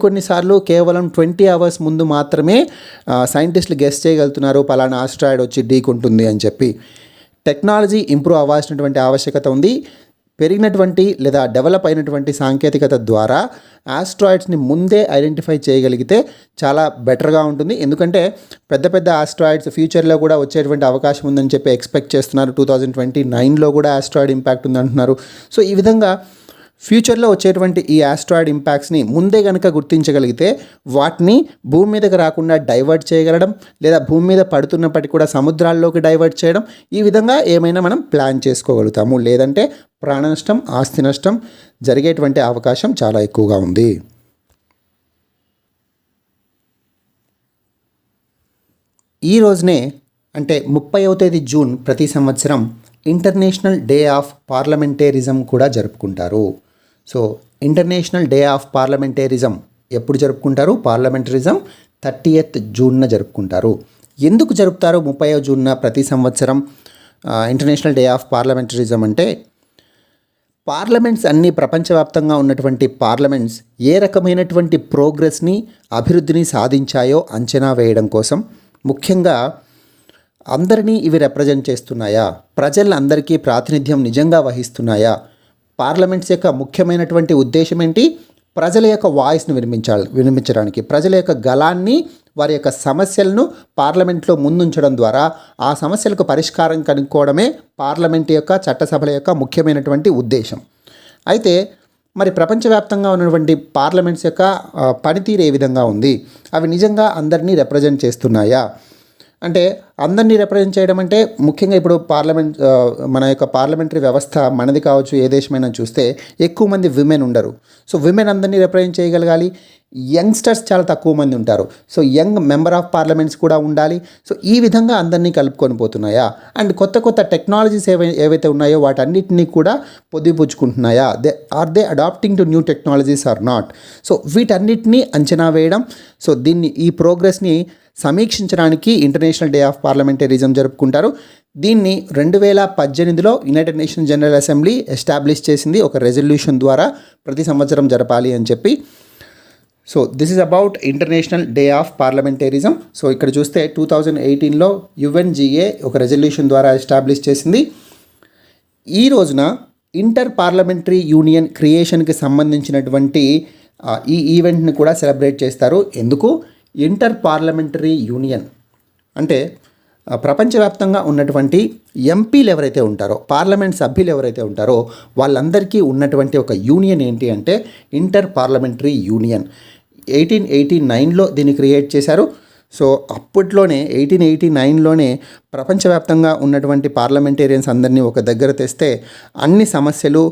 కొన్నిసార్లు కేవలం 20 hours ముందు మాత్రమే సైంటిస్టులు గెస్ చేయగలుగుతున్నారు పలానా ఆస్ట్రాయిడ్ వచ్చి ఢీకొంటుంది అని చెప్పి. టెక్నాలజీ ఇంప్రూవ్ అవ్వాల్సినటువంటి ఆవశ్యకత ఉంది. పెరిగినటువంటి లేదా డెవలప్ అయినటువంటి సాంకేతికత ద్వారా ఆస్ట్రాయిడ్స్ని ముందే ఐడెంటిఫై చేయగలిగితే చాలా బెటర్గా ఉంటుంది. ఎందుకంటే పెద్ద పెద్ద ఆస్ట్రాయిడ్స్ ఫ్యూచర్లో కూడా వచ్చేటువంటి అవకాశం ఉందని చెప్పి ఎక్స్పెక్ట్ చేస్తున్నారు. 2029లో కూడా ఆస్ట్రాయిడ్ ఇంపాక్ట్ ఉందంటున్నారు. సో ఈ విధంగా ఫ్యూచర్లో వచ్చేటువంటి ఈ ఆస్ట్రాయిడ్ ఇంపాక్ట్స్ని ముందే కనుక గుర్తించగలిగితే వాటిని భూమి మీదకి రాకుండా డైవర్ట్ చేయగలడం, లేదా భూమి మీద పడుతున్నప్పటికీ కూడా సముద్రాల్లోకి డైవర్ట్ చేయడం, ఈ విధంగా ఏమైనా మనం ప్లాన్ చేసుకోగలుగుతాము. లేదంటే ప్రాణ నష్టం, ఆస్తి నష్టం జరిగేటువంటి అవకాశం చాలా ఎక్కువగా ఉంది. ఈ రోజునే అంటే 30వ తేదీ జూన్ ప్రతి సంవత్సరం ఇంటర్నేషనల్ డే ఆఫ్ పార్లమెంటేరిజం కూడా జరుపుకుంటారు. సో ఇంటర్నేషనల్ డే ఆఫ్ పార్లమెంటేరిజం ఎప్పుడు జరుపుకుంటారు? పార్లమెంటరిజం 30th జూన్న జరుపుకుంటారు. ఎందుకు జరుపుతారు 30వ జూన్న ప్రతి సంవత్సరం ఇంటర్నేషనల్ డే ఆఫ్ పార్లమెంటరిజం అంటే, పార్లమెంట్స్ అన్ని ప్రపంచవ్యాప్తంగా ఉన్నటువంటి పార్లమెంట్స్ ఏ రకమైనటువంటి ప్రోగ్రెస్ని, అభివృద్ధిని సాధించాయో అంచనా వేయడం కోసం, ముఖ్యంగా అందరినీ ఇవి రిప్రజెంట్ చేస్తున్నాయా, ప్రజలందరికీ ప్రాతినిధ్యం నిజంగా వహిస్తున్నాయా, పార్లమెంట్స్ యొక్క ముఖ్యమైనటువంటి ఉద్దేశం ఏంటి? ప్రజల యొక్క వాయిస్ను వినిపించడానికి, ప్రజల యొక్క గళాన్ని, వారి యొక్క సమస్యలను పార్లమెంట్లో ముందుంచడం ద్వారా ఆ సమస్యలకు పరిష్కారం కనుక్కోవడమే పార్లమెంట్ యొక్క, చట్టసభల యొక్క ముఖ్యమైనటువంటి ఉద్దేశం. అయితే మరి ప్రపంచవ్యాప్తంగా ఉన్నటువంటి పార్లమెంట్స్ యొక్క పనితీరు ఏ విధంగా ఉంది? అవి నిజంగా అందరినీ రిప్రజెంట్ చేస్తున్నాయా? అంటే అందరినీ రిప్రజెంట్ చేయడం అంటే ముఖ్యంగా ఇప్పుడు మన యొక్క పార్లమెంటరీ వ్యవస్థ మనది కావచ్చు, ఏ దేశమైనా చూస్తే ఎక్కువ మంది విమెన్ ఉండరు. సో విమెన్ అందరినీ రిప్రజెంట్ చేయగలగాలి. యంగ్స్టర్స్ చాలా తక్కువ మంది ఉంటారు. So young member of parliaments కూడా ఉండాలి. సో ఈ విధంగా అందరినీ కలుపుకొని పోతున్నాయా? అండ్ కొత్త కొత్త టెక్నాలజీస్ ఏవైతే ఉన్నాయో వాటన్నిటినీ కూడా పొద్దుపుచ్చుకుంటున్నాయా? Are they adapting to new technologies or not? So వీటన్నిటినీ అంచనా వేయడం, సో ఈ ప్రోగ్రెస్ని సమీక్షించడానికి ఇంటర్నేషనల్ డే ఆఫ్ పార్లమెంటరిజం జరుపుకుంటారు. దీన్ని 2018లో United Nations General Assembly establish చేసింది ఒక రెజల్యూషన్ ద్వారా, ప్రతి సంవత్సరం జరపాలి అని చెప్పి. So this is about international day of parliamentarism. So ఇక్కడ చూస్తే 2018లో UNGA ఒక రెజల్యూషన్ ద్వారా ఎస్టాబ్లిష్ చేసింది. ఈ రోజున ఇంటర్ పార్లమెంటరీ యూనియన్ క్రియేషన్కి సంబంధించినటువంటి ఈ ఈవెంట్ని కూడా సెలబ్రేట్ చేస్తారు. ఎందుకు? ఇంటర్ పార్లమెంటరీ యూనియన్ అంటే ప్రపంచవ్యాప్తంగా ఉన్నటువంటి ఎంపీలు ఎవరైతే ఉంటారో, పార్లమెంట్ సభ్యులు ఎవరైతే ఉంటారో వాళ్ళందరికీ ఉన్నటువంటి ఒక యూనియన్ ఏంటి అంటే ఇంటర్ పార్లమెంటరీ యూనియన్. 1889లో దీన్ని క్రియేట్ చేశారు. సో అప్పట్లోనే 1889లోనే ప్రపంచవ్యాప్తంగా ఉన్నటువంటి పార్లమెంటేరియన్స్ అందరినీ ఒక దగ్గర తెస్తే అన్ని సమస్యలు,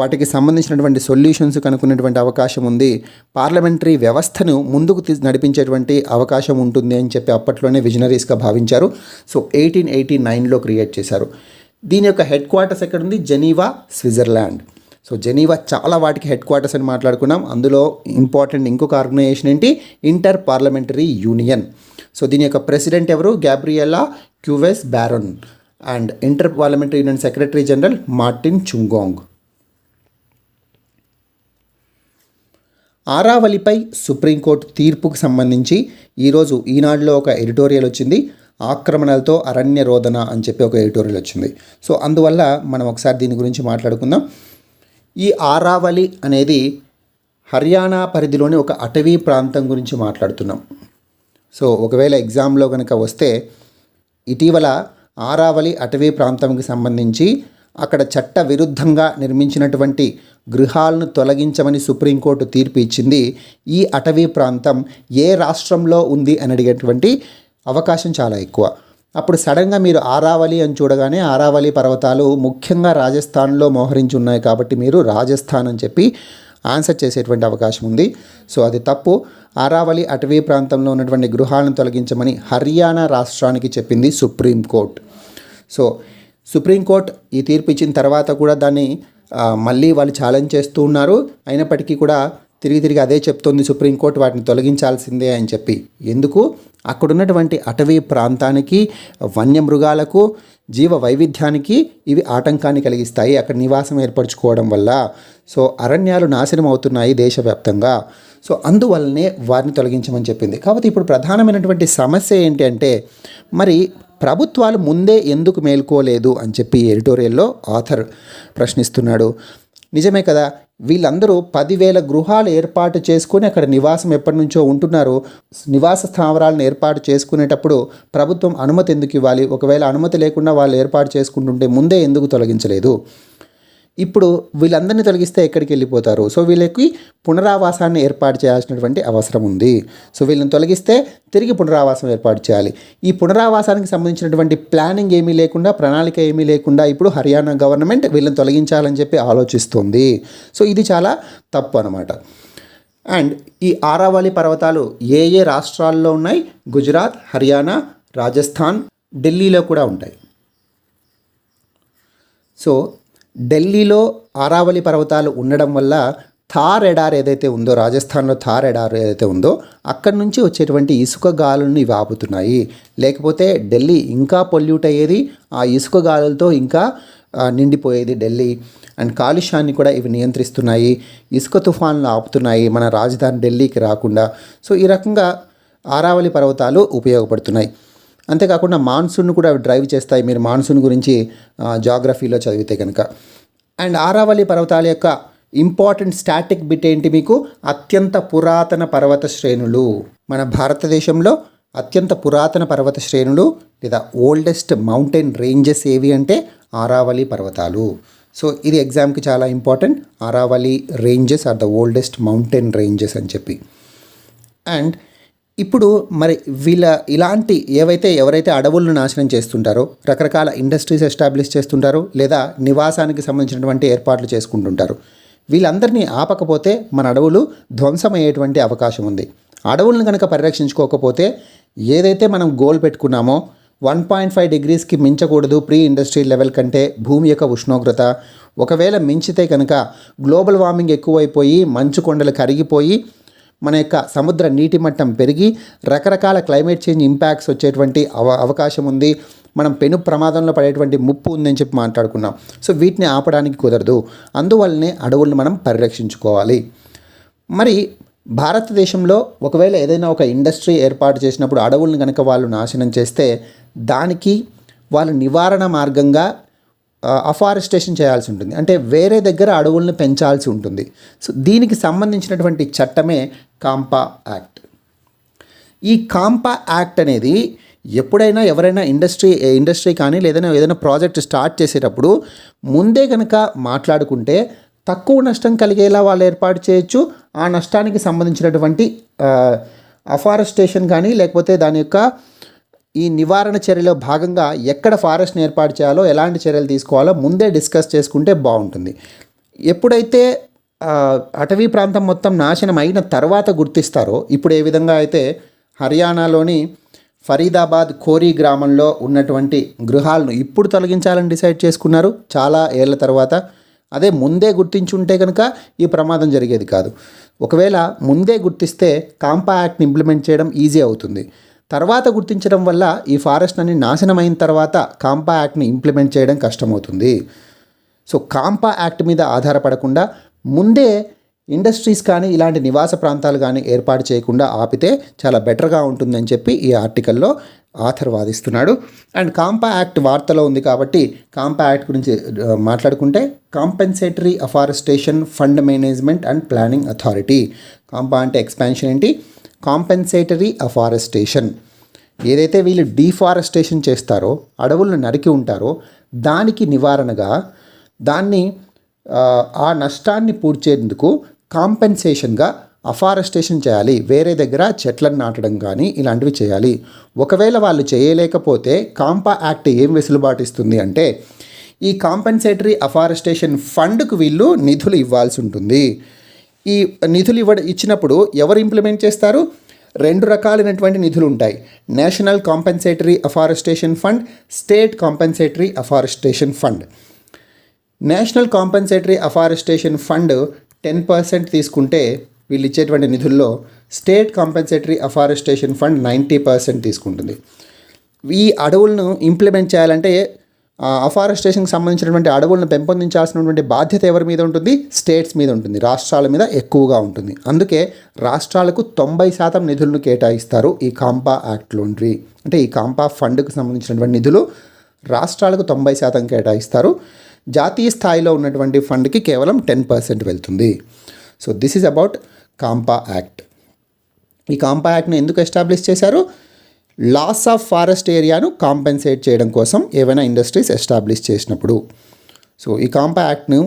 వాటికి సంబంధించినటువంటి సొల్యూషన్స్ కనుక్కునేటువంటి అవకాశం ఉంది, పార్లమెంటరీ వ్యవస్థను ముందుకు నడిపించేటువంటి అవకాశం ఉంటుంది అని చెప్పి అప్పట్లోనే విజనరీస్గా భావించారు. సో 1889లో క్రియేట్ చేశారు. దీని యొక్క హెడ్ క్వార్టర్స్ ఎక్కడుంది? Geneva, Switzerland. సో జెనీవా చాలా వాటికి హెడ్ క్వార్టర్స్ అని మాట్లాడుకున్నాం. అందులో ఇంపార్టెంట్ ఇంకొక ఆర్గనైజేషన్ ఏంటి? Inter parliamentary union. సో దీని యొక్క ప్రెసిడెంట్ ఎవరు? Gabriela Cuevas Barron. And inter parliamentary union secretary general Martin Chungong. ఆరావళిపై సుప్రీంకోర్టు తీర్పుకు సంబంధించి ఈరోజు ఈనాడులో ఒక ఎడిటోరియల్ వచ్చింది. ఆక్రమణలతో అరణ్య రోదన అని చెప్పి ఒక ఎడిటోరియల్ వచ్చింది. సో అందువల్ల మనం ఒకసారి దీని గురించి మాట్లాడుకుందాం. ఈ ఆరావళి అనేది హర్యానా పరిధిలోని ఒక అటవీ ప్రాంతం గురించి మాట్లాడుతున్నాం. సో ఒకవేళ ఎగ్జామ్లో కనుక వస్తే, ఇటీవల ఆరావళి అటవీ ప్రాంతంకి సంబంధించి అక్కడ చట్ట విరుద్ధంగా నిర్మించినటువంటి గృహాలను తొలగించమని సుప్రీంకోర్టు తీర్పు ఇచ్చింది. ఈ అటవీ ప్రాంతం ఏ రాష్ట్రంలో ఉంది అని అడిగేటువంటి అవకాశం చాలా ఎక్కువ. అప్పుడు సడన్గా మీరు ఆరావళి అని చూడగానే ఆరావళి పర్వతాలు ముఖ్యంగా రాజస్థాన్లో మోహరించి ఉన్నాయి కాబట్టి మీరు రాజస్థాన్ అని చెప్పి ఆన్సర్ చేసేటువంటి అవకాశం ఉంది. సో అది తప్పు. ఆరావళి అటవీ ప్రాంతంలో ఉన్నటువంటి గృహాలను తొలగించమని హర్యానా రాష్ట్రానికి చెప్పింది సుప్రీంకోర్టు. సో సుప్రీంకోర్టు ఈ తీర్పు ఇచ్చిన తర్వాత కూడా దాన్ని మళ్ళీ వాళ్ళు ఛాలెంజ్ చేస్తూ ఉన్నారు. అయినప్పటికీ కూడా తిరిగి అదే చెప్తోంది సుప్రీంకోర్టు, వాటిని తొలగించాల్సిందే అని చెప్పి. ఎందుకు? అక్కడున్నటువంటి అటవీ ప్రాంతానికి, వన్యమృగాలకు, జీవ వైవిధ్యానికి ఇవి ఆటంకాన్ని కలిగిస్తాయి అక్కడ నివాసం ఏర్పరచుకోవడం వల్ల. సో అరణ్యాలు నాశనం అవుతున్నాయి దేశవ్యాప్తంగా. సో అందువల్లనే వారిని తొలగించమని చెప్పింది. కాబట్టి ఇప్పుడు ప్రధానమైనటువంటి సమస్య ఏంటి అంటే మరి ప్రభుత్వాలు ముందే ఎందుకు మేల్కోలేదు అని చెప్పి ఎడిటోరియల్లో ఆథర్ ప్రశ్నిస్తున్నాడు. నిజమే కదా, వీళ్ళందరూ 10,000 గృహాలు ఏర్పాటు చేసుకుని అక్కడ నివాసం ఎప్పటి నుంచో ఉంటున్నారు. నివాస స్థావరాలను ఏర్పాటు చేసుకునేటప్పుడు ప్రభుత్వం అనుమతి ఎందుకు ఇవ్వాలి? ఒకవేళ అనుమతి లేకుండా వాళ్ళు ఏర్పాటు చేసుకుంటుంటే ముందే ఎందుకు తొలగించలేదు? ఇప్పుడు వీళ్ళందరినీ తొలగిస్తే ఎక్కడికి వెళ్ళిపోతారు? సో వీళ్ళకి పునరావాసాన్ని ఏర్పాటు చేయాల్సినటువంటి అవసరం ఉంది. సో వీళ్ళని తొలగిస్తే తిరిగి పునరావాసం ఏర్పాటు చేయాలి. ఈ పునరావాసానికి సంబంధించినటువంటి ప్లానింగ్ ఏమీ లేకుండా, ప్రణాళిక ఏమీ లేకుండా ఇప్పుడు హర్యానా గవర్నమెంట్ వీళ్ళని తొలగించాలని చెప్పి ఆలోచిస్తుంది. సో ఇది చాలా తప్పు అనమాట. అండ్ ఈ ఆరావళి పర్వతాలు ఏ ఏ రాష్ట్రాల్లో ఉన్నాయి? గుజరాత్, హర్యానా, రాజస్థాన్, ఢిల్లీలో కూడా ఉంటాయి. సో ఢిల్లీలో ఆరావళి పర్వతాలు ఉండడం వల్ల థార్ ఎడారి ఏదైతే ఉందో, రాజస్థాన్లో థార్ ఎడారి ఏదైతే ఉందో అక్కడి నుంచి వచ్చేటువంటి ఇసుక గాలుల్ని ఇవి ఆపుతున్నాయి. లేకపోతే ఢిల్లీ ఇంకా పొల్యూట్ అయ్యేది, ఆ ఇసుక గాలులతో ఇంకా నిండిపోయేది ఢిల్లీ. అండ్ కాలుష్యాన్ని కూడా ఇవి నియంత్రిస్తున్నాయి, ఇసుక తుఫాన్లు ఆపుతున్నాయి మన రాజధాని ఢిల్లీకి రాకుండా. సో ఈ రకంగా ఆరావళి పర్వతాలు ఉపయోగపడుతున్నాయి. అంతేకాకుండా మాన్సూన్ కూడా అవి డ్రైవ్ చేస్తాయి, మీరు మాన్సూన్ గురించి జాగ్రఫీలో చదివితే కనుక. అండ్ ఆరావళి పర్వతాల యొక్క ఇంపార్టెంట్ స్టాటిక్ బిట్ ఏంటి మీకు? అత్యంత పురాతన పర్వత శ్రేణులు. మన భారతదేశంలో అత్యంత పురాతన పర్వత శ్రేణులు లేదా ఓల్డెస్ట్ మౌంటైన్ రేంజెస్ ఏవి అంటే ఆరావళి పర్వతాలు. సో ఇది ఎగ్జామ్కి చాలా important. Aravalli ranges are the oldest mountain ranges అని చెప్పి. అండ్ ఇప్పుడు మరి వీళ్ళ ఇలాంటి ఎవరైతే అడవులను నాశనం చేస్తుంటారో, రకరకాల ఇండస్ట్రీస్ ఎస్టాబ్లిష్ చేస్తుంటారో, లేదా నివాసానికి సంబంధించినటువంటి ఏర్పాట్లు చేసుకుంటుంటారు, వీళ్ళందరినీ ఆపకపోతే మన అడవులు ధ్వంసమయ్యేటువంటి అవకాశం ఉంది. అడవులను కనుక పరిరక్షించుకోకపోతే ఏదైతే మనం గోల్ పెట్టుకున్నామో 1.5 డిగ్రీస్కి మించకూడదు ప్రీ ఇండస్ట్రియల్ లెవెల్ కంటే భూమి యొక్క ఉష్ణోగ్రత. ఒకవేళ మించితే కనుక గ్లోబల్ వార్మింగ్ ఎక్కువైపోయి మంచు కొండలు కరిగిపోయి మన యొక్క సముద్ర నీటి మట్టం పెరిగి రకరకాల క్లైమేట్ చేంజ్ ఇంపాక్ట్స్ వచ్చేటువంటి అవకాశం ఉంది. మనం పెను ప్రమాదంలో పడేటువంటి ముప్పు ఉందని చెప్పి మాట్లాడుకున్నాం. సో వీటిని ఆపడానికి కుదరదు. అందువల్లనే అడవులను మనం పరిరక్షించుకోవాలి. మరి భారతదేశంలో ఒకవేళ ఏదైనా ఒక ఇండస్ట్రీ ఏర్పాటు చేసినప్పుడు అడవులను కనుక వాళ్ళు నాశనం చేస్తే దానికి వాళ్ళు నివారణ మార్గంగా అఫారెస్టేషన్ చేయాల్సి ఉంటుంది. అంటే వేరే దగ్గర అడవులను పెంచాల్సి ఉంటుంది. సో దీనికి సంబంధించినటువంటి చట్టమే కాంపా యాక్ట్. ఈ కాంపా యాక్ట్ అనేది ఎప్పుడైనా ఎవరైనా ఇండస్ట్రీ కానీ ఏదైనా ప్రాజెక్ట్ స్టార్ట్ చేసేటప్పుడు ముందే కనుక మాట్లాడుకుంటే తక్కువ నష్టం కలిగేలా వాళ్ళు ఏర్పాటు చేయొచ్చు. ఆ నష్టానికి సంబంధించినటువంటి అఫారెస్టేషన్ కానీ లేకపోతే దాని యొక్క ఈ నివారణ చర్యలో భాగంగా ఎక్కడ ఫారెస్ట్ని ఏర్పాటు చేయాలో, ఎలాంటి చర్యలు తీసుకోవాలో ముందే డిస్కస్ చేసుకుంటే బాగుంటుంది. ఎప్పుడైతే అటవీ ప్రాంతం మొత్తం నాశనం అయిన తర్వాత గుర్తిస్తారో, ఇప్పుడు ఏ విధంగా అయితే హర్యానాలోని ఫరీదాబాద్ కోరీ గ్రామంలో ఉన్నటువంటి గృహాలను ఇప్పుడు తొలగించాలని డిసైడ్ చేసుకున్నారు చాలా ఏళ్ల తర్వాత. అదే ముందే గుర్తించుంటే కనుక ఈ ప్రమాదం జరిగేది కాదు. ఒకవేళ ముందే గుర్తిస్తే కాంపా యాక్ట్ని ఇంప్లిమెంట్ చేయడం ఈజీ అవుతుంది. తర్వాత గుర్తించడం వల్ల ఈ ఫారెస్ట్ అన్ని నాశనం అయిన తర్వాత కాంపా యాక్ట్ని ఇంప్లిమెంట్ చేయడం కష్టమవుతుంది. సో కాంపా యాక్ట్ మీద ఆధారపడకుండా ముందే ఇండస్ట్రీస్ కానీ ఇలాంటి నివాస ప్రాంతాలు కానీ ఏర్పాటు చేయకుండా ఆపితే చాలా బెటర్గా ఉంటుందని చెప్పి ఈ ఆర్టికల్లో ఆథర్ వాదిస్తున్నాడు. అండ్ కాంపా యాక్ట్ వార్తలో ఉంది కాబట్టి కాంపా యాక్ట్ గురించి మాట్లాడుకుంటే compensatory afforestation fund management and planning authority. Campa అంటే ఎక్స్పాన్షన్ ఏంటి? Compensatory afforestation. ఏదైతే వీళ్ళు డీఫారెస్టేషన్ చేస్తారో, అడవులను నరికి ఉంటారో దానికి నివారణగా దాన్ని ఆ నష్టాన్ని పూడ్చేందుకు కాంపెన్సేషన్గా అఫారెస్టేషన్ చేయాలి. వేరే దగ్గర చెట్లను నాటడం కానీ ఇలాంటివి చేయాలి. ఒకవేళ వాళ్ళు చేయలేకపోతే కాంపా యాక్ట్ ఏం వెసులుబాటు ఇస్తుంది అంటే ఈ కాంపెన్సేటరీ అఫారెస్టేషన్ ఫండ్కు వీళ్ళు నిధులు ఇవ్వాల్సి ఉంటుంది. ఈ నిధులు ఇచ్చినప్పుడు ఎవరు ఇంప్లిమెంట్ చేస్తారు? 2 రకాలైనటువంటి నిధులు ఉంటాయి. National compensatory afforestation fund, state compensatory afforestation fund. National compensatory afforestation fund 10% తీసుకుంటే వీళ్ళు ఇచ్చేటువంటి నిధుల్లో స్టేట్ కాంపెన్సేటరీ అఫారెస్టేషన్ ఫండ్ 90% తీసుకుంటుంది. ఈ అడవులను ఇంప్లిమెంట్ చేయాలంటే అఫారెస్టేషన్కి సంబంధించినటువంటి అడవులను పెంపొందించాల్సినటువంటి బాధ్యత ఎవరి మీద ఉంటుంది? స్టేట్స్ మీద ఉంటుంది, రాష్ట్రాల మీద ఎక్కువగా ఉంటుంది. అందుకే రాష్ట్రాలకు 90% నిధులను కేటాయిస్తారు ఈ కాంపా యాక్ట్లోంటి. అంటే ఈ కాంపా ఫండ్కి సంబంధించినటువంటి నిధులు రాష్ట్రాలకు 90% కేటాయిస్తారు. జాతీయ స్థాయిలో ఉన్నటువంటి ఫండ్కి కేవలం 10% వెళ్తుంది. So this is about Campa act. ఈ కాంపా యాక్ట్ని ఎందుకు ఎస్టాబ్లిష్ చేశారు? లాస్ ఆఫ్ ఫారెస్ట్ ఏరియాను కాంపెన్సేట్ చేయడం కోసం ఏవైనా ఇండస్ట్రీస్ ఎస్టాబ్లిష్ చేసినప్పుడు. సో ఈ కాంపా యాక్ట్ను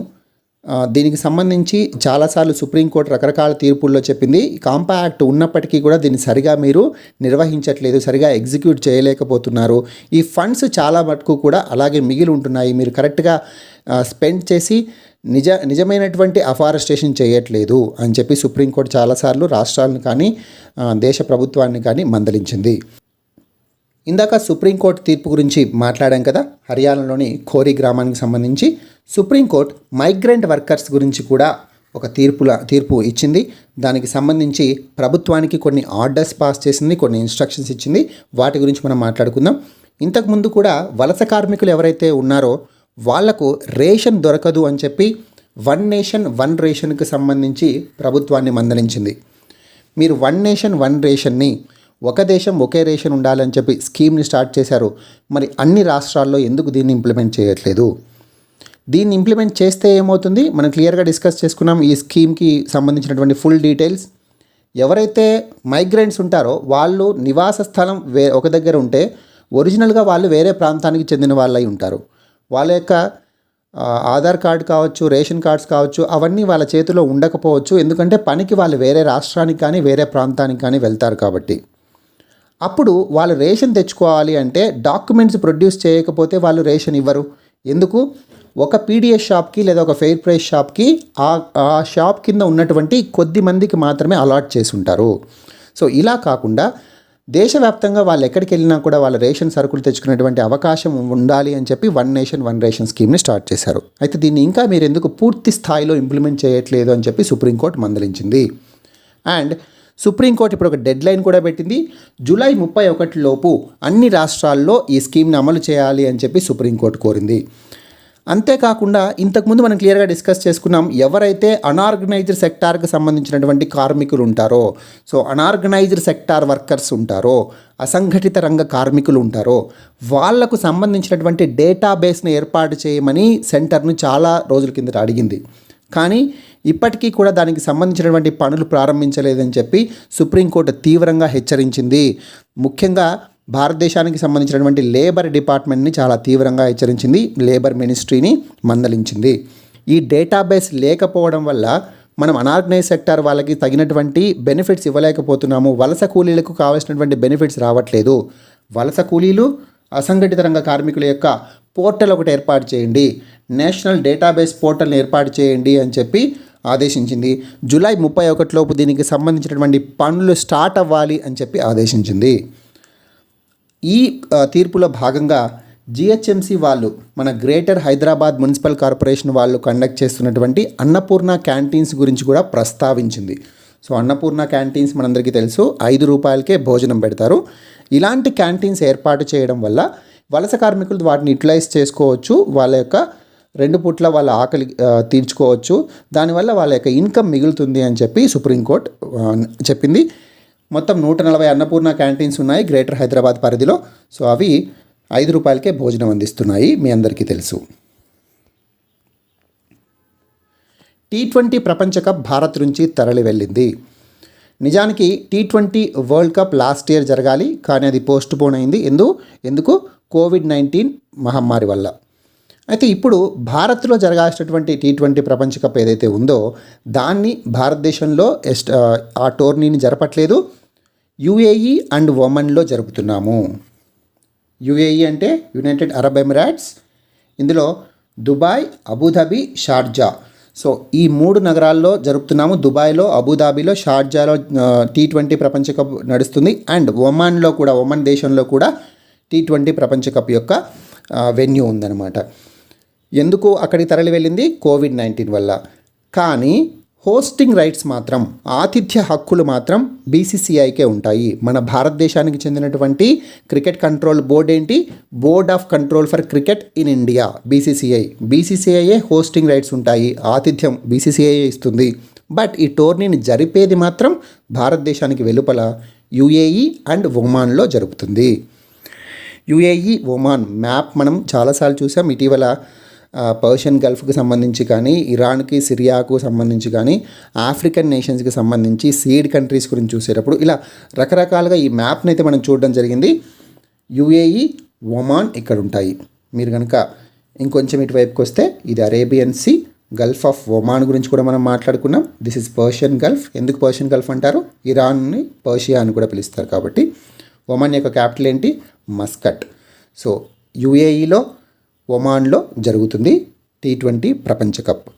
దీనికి సంబంధించి చాలాసార్లు సుప్రీంకోర్టు రకరకాల తీర్పుల్లో చెప్పింది. ఈ కాంపా యాక్ట్ ఉన్నప్పటికీ కూడా దీన్ని సరిగా మీరు నిర్వహించట్లేదు, సరిగా ఎగ్జిక్యూట్ చేయలేకపోతున్నారు. ఈ ఫండ్స్ చాలా మటుకు కూడా అలాగే మిగిలి ఉంటున్నాయి, మీరు కరెక్ట్గా స్పెండ్ చేసి నిజమైనటువంటి అఫారెస్టేషన్ చేయట్లేదు అని చెప్పి సుప్రీంకోర్టు చాలాసార్లు రాష్ట్రాలను కానీ దేశ ప్రభుత్వాన్ని కానీ మందలించింది. ఇందాక సుప్రీంకోర్టు తీర్పు గురించి మాట్లాడాం కదా, హర్యానాలోని ఖోరీ గ్రామానికి సంబంధించి సుప్రీంకోర్టు మైగ్రెంట్ వర్కర్స్ గురించి కూడా ఒక తీర్పు ఇచ్చింది. దానికి సంబంధించి ప్రభుత్వానికి కొన్ని ఆర్డర్స్ పాస్ చేసింది, కొన్ని ఇన్స్ట్రక్షన్స్ ఇచ్చింది. వాటి గురించి మనం మాట్లాడుకుందాం. ఇంతకుముందు కూడా వలస కార్మికులు ఎవరైతే ఉన్నారో వాళ్లకు రేషన్ దొరకదు అని చెప్పి వన్ నేషన్ వన్ రేషన్కి సంబంధించి ప్రభుత్వాన్ని మందలించింది. మీరు వన్ నేషన్ వన్ రేషన్ని, ఒక దేశం ఒకే రేషన్ ఉండాలని చెప్పి స్కీమ్ని స్టార్ట్ చేశారు. మరి అన్ని రాష్ట్రాల్లో ఎందుకు దీన్ని ఇంప్లిమెంట్ చేయట్లేదు? దీన్ని ఇంప్లిమెంట్ చేస్తే ఏమవుతుంది మనం క్లియర్గా డిస్కస్ చేసుకున్నాం. ఈ స్కీమ్కి సంబంధించినటువంటి ఫుల్ డీటెయిల్స్. ఎవరైతే మైగ్రెంట్స్ ఉంటారో వాళ్ళు నివాస స్థలం ఒక దగ్గర ఉంటే ఒరిజినల్గా వాళ్ళు వేరే ప్రాంతానికి చెందిన వాళ్ళై ఉంటారు. వాళ్ళ యొక్క ఆధార్ కార్డు కావచ్చు, రేషన్ కార్డ్స్ కావచ్చు, అవన్నీ వాళ్ళ చేతిలో ఉండకపోవచ్చు. ఎందుకంటే పనికి వాళ్ళు వేరే రాష్ట్రానికి కానీ వేరే ప్రాంతానికి కానీ వెళ్తారు కాబట్టి. అప్పుడు వాళ్ళు రేషన్ తెచ్చుకోవాలి అంటే డాక్యుమెంట్స్ ప్రొడ్యూస్ చేయకపోతే వాళ్ళు రేషన్ ఇవ్వరు. ఎందుకు? ఒక పీడిఎస్ షాప్కి లేదా ఒక ఫెయిర్ ప్రైస్ షాప్కి ఆ షాప్ కింద ఉన్నటువంటి కొద్ది మందికి మాత్రమే అలాట్ చేసి ఉంటారు. సో ఇలా కాకుండా దేశవ్యాప్తంగా వాళ్ళు ఎక్కడికి వెళ్ళినా కూడా వాళ్ళ రేషన్ సరుకులు తెచ్చుకునేటువంటి అవకాశం ఉండాలి అని చెప్పి వన్ నేషన్ వన్ రేషన్ స్కీమ్ని స్టార్ట్ చేశారు. అయితే దీన్ని ఇంకా మీరు ఎందుకు పూర్తి స్థాయిలో ఇంప్లిమెంట్ చేయట్లేదు అని చెప్పి సుప్రీంకోర్టు మందలించింది. అండ్ సుప్రీంకోర్టు ఇప్పుడు ఒక డెడ్ లైన్ కూడా పెట్టింది. జూలై 31 లోపు అన్ని రాష్ట్రాల్లో ఈ స్కీమ్ని అమలు చేయాలి అని చెప్పి సుప్రీంకోర్టు కోరింది. అంతేకాకుండా ఇంతకుముందు మనం క్లియర్గా డిస్కస్ చేసుకున్నాం, ఎవరైతే అనార్గనైజ్డ్ సెక్టార్కి సంబంధించినటువంటి కార్మికులు ఉంటారో, సో అనార్గనైజ్డ్ సెక్టార్ వర్కర్స్ ఉంటారో, అసంఘటిత రంగ కార్మికులు ఉంటారో వాళ్లకు సంబంధించినటువంటి డేటాబేస్ని ఏర్పాటు చేయమని సెంటర్ను చాలా రోజుల కిందట అడిగింది. కానీ ఇప్పటికీ కూడా దానికి సంబంధించినటువంటి పనులు ప్రారంభించలేదని చెప్పి సుప్రీంకోర్టు తీవ్రంగా హెచ్చరించింది. ముఖ్యంగా భారతదేశానికి సంబంధించినటువంటి లేబర్ డిపార్ట్మెంట్ని చాలా తీవ్రంగా హెచ్చరించింది, లేబర్ మినిస్ట్రీని మందలించింది. ఈ డేటాబేస్ లేకపోవడం వల్ల మనం అనార్గనైజ్ సెక్టార్ వాళ్ళకి తగినటువంటి బెనిఫిట్స్ ఇవ్వలేకపోతున్నాము. వలస కూలీలకు కావాల్సినటువంటి బెనిఫిట్స్ రావట్లేదు. వలస కూలీలు, అసంఘటిత రంగ కార్మికుల యొక్క పోర్టల్ ఒకటి ఏర్పాటు చేయండి, నేషనల్ డేటాబేస్ పోర్టల్ని ఏర్పాటు చేయండి అని చెప్పి ఆదేశించింది. జూలై 31 లోపు దీనికి సంబంధించినటువంటి పనులు స్టార్ట్ అవ్వాలి అని చెప్పి ఆదేశించింది. ఈ తీర్పులో భాగంగా జిహెచ్ఎంసి వాళ్ళు, మన గ్రేటర్ హైదరాబాద్ మున్సిపల్ కార్పొరేషన్ వాళ్ళు కండక్ట్ చేస్తున్నటువంటి అన్నపూర్ణ క్యాంటీన్స్ గురించి కూడా ప్రస్తావించింది. సో అన్నపూర్ణ క్యాంటీన్స్ మనందరికీ తెలుసు, 5 రూపాయలకే భోజనం పెడతారు. ఇలాంటి క్యాంటీన్స్ ఏర్పాటు చేయడం వల్ల వలస కార్మికులు వాటిని యూటిలైజ్ చేసుకోవచ్చు, వాళ్ళ యొక్క 2 పూట్ల వాళ్ళ ఆకలి తీర్చుకోవచ్చు, దానివల్ల వాళ్ళ యొక్క ఇన్కమ్ మిగులుతుంది అని చెప్పి సుప్రీంకోర్టు చెప్పింది. మొత్తం 140 అన్నపూర్ణ క్యాంటీన్స్ ఉన్నాయి గ్రేటర్ హైదరాబాద్ పరిధిలో. సో అవి 5 రూపాయలకే భోజనం అందిస్తున్నాయి, మీ అందరికీ తెలుసు. T20 ప్రపంచ కప్ భారత్ నుంచి తరలి వెళ్ళింది. నిజానికి T20 world cup last year జరగాలి, కానీ అది పోస్ట్ పోన్ అయింది. ఎందుకు? కోవిడ్-19 మహమ్మారి వల్ల. అయితే ఇప్పుడు భారత్లో జరగాల్సినటువంటి T20 ప్రపంచ కప్ ఏదైతే ఉందో దాన్ని భారతదేశంలో ఆ టోర్నీని జరపట్లేదు, UAE అండ్ ఒమన్లో జరుపుతున్నాము. UAE అంటే యునైటెడ్ అరబ్ ఎమిరేట్స్, ఇందులో దుబాయ్, అబుదాబి, షార్జా. సో ఈ 3 నగరాల్లో జరుపుతున్నాము. దుబాయ్లో, అబుదాబిలో, షార్జాలో T20 ప్రపంచ కప్ నడుస్తుంది. అండ్ ఒమాన్లో కూడా, ఒమన్ దేశంలో కూడా T20 ప్రపంచ కప్ యొక్క వెన్యూ ఉందన్నమాట. ఎందుకు అక్కడికి తరలి వెళ్ళింది? కోవిడ్-19 వల్ల. కానీ హోస్టింగ్ రైట్స్ మాత్రం, ఆతిథ్య హక్కులు మాత్రం బీసీసీఐకే ఉంటాయి. మన భారతదేశానికి చెందినటువంటి క్రికెట్ కంట్రోల్ బోర్డు ఏంటి? Board of control for cricket in India, BCCI. బీసీసీఐయే హోస్టింగ్ రైట్స్ ఉంటాయి, ఆతిథ్యం బీసీసీఐ ఇస్తుంది. బట్ ఈ టోర్నీని జరిపేది మాత్రం భారతదేశానికి వెలుపల యుఏఈ అండ్ ఒమాన్లో జరుగుతుంది. యుఏఈ, ఒమాన్ మ్యాప్ మనం చాలాసార్లు చూసాం. ఇటీవల పర్షియన్ గల్ఫ్కి సంబంధించి కానీ, ఇరాన్కి, సిరియాకు సంబంధించి కానీ, ఆఫ్రికన్ నేషన్స్కి సంబంధించి సీడ్ కంట్రీస్ గురించి చూసేటప్పుడు ఇలా రకరకాలుగా ఈ మ్యాప్ని అయితే మనం చూడడం జరిగింది. యుఏఈ, ఒమాన్ ఇక్కడ ఉంటాయి. మీరు కనుక ఇంకొంచెం ఇటువైపుకి వస్తే ఇది Arabian sea, gulf of Oman గురించి కూడా మనం మాట్లాడుకున్నాం. This is Persian gulf. ఎందుకు పర్షియన్ గల్ఫ్ అంటారు? ఇరాన్ని పర్షియా అని కూడా పిలుస్తారు కాబట్టి. ఒమాన్ యొక్క క్యాపిటల్ ఏంటి? మస్కట్. సో యుఏఈలో, ఒమాన్లో జరుగుతుంది T20 ప్రపంచ cup.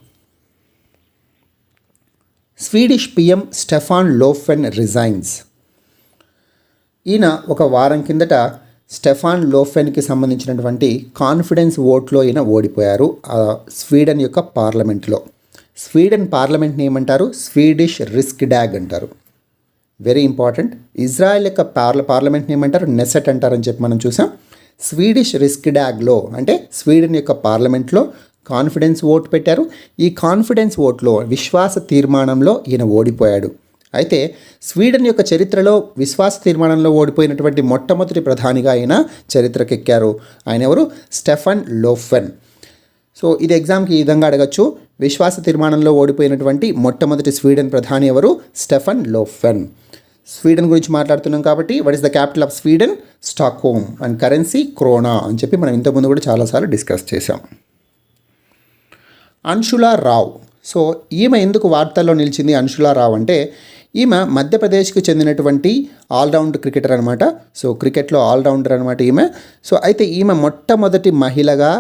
Swedish PM Stefan Lofven resigns. ఈయన ఒక వారం కిందట స్టెఫాన్ లోఫెన్కి సంబంధించినటువంటి కాన్ఫిడెన్స్ ఓట్లో ఈయన ఓడిపోయారు స్వీడన్ యొక్క పార్లమెంట్లో. స్వీడన్ పార్లమెంట్ని ఏమంటారు? స్వీడిష్ రిస్క్ డ్యాగ్ అంటారు. Very important. ఇజ్రాయెల్ యొక్క పార్లమెంట్ని ఏమంటారు? నెసెట్ అంటారని చెప్పి మనం చూసాం. స్వీడిష్ రిస్క్ డ్యాగ్లో అంటే స్వీడన్ యొక్క పార్లమెంట్లో కాన్ఫిడెన్స్ ఓట్ పెట్టారు. ఈ కాన్ఫిడెన్స్ ఓట్లో, విశ్వాస తీర్మానంలో ఈయన ఓడిపోయాడు. అయితే స్వీడన్ యొక్క చరిత్రలో విశ్వాస తీర్మానంలో ఓడిపోయినటువంటి మొట్టమొదటి ప్రధానిగా ఆయన చరిత్రకెక్కారు. ఆయన ఎవరు? స్టెఫన్ లోఫెన్. సో ఇది ఎగ్జామ్కి ఈ విధంగా అడగచ్చు. విశ్వాస తీర్మానంలో ఓడిపోయినటువంటి మొట్టమొదటి స్వీడన్ ప్రధాని ఎవరు? స్టెఫన్ లోఫెన్. స్వీడన్ గురించి మాట్లాడుతున్నాం కాబట్టి what is the capital of Sweden? Stockholm. And currency krona అని చెప్పి మనం ఇంతకుముందు కూడా చాలాసార్లు డిస్కస్ చేశాం. అన్షులా రావ్. సో ఈమె ఎందుకు వార్తల్లో నిలిచింది అన్షులా రావ్ అంటే, ఈమె మధ్యప్రదేశ్కి చెందినటువంటి ఆల్రౌండ్ క్రికెటర్ అనమాట. సో క్రికెట్లో ఆల్రౌండర్ అనమాట ఈమె. సో అయితే ఈమె మొట్టమొదటి మహిళగా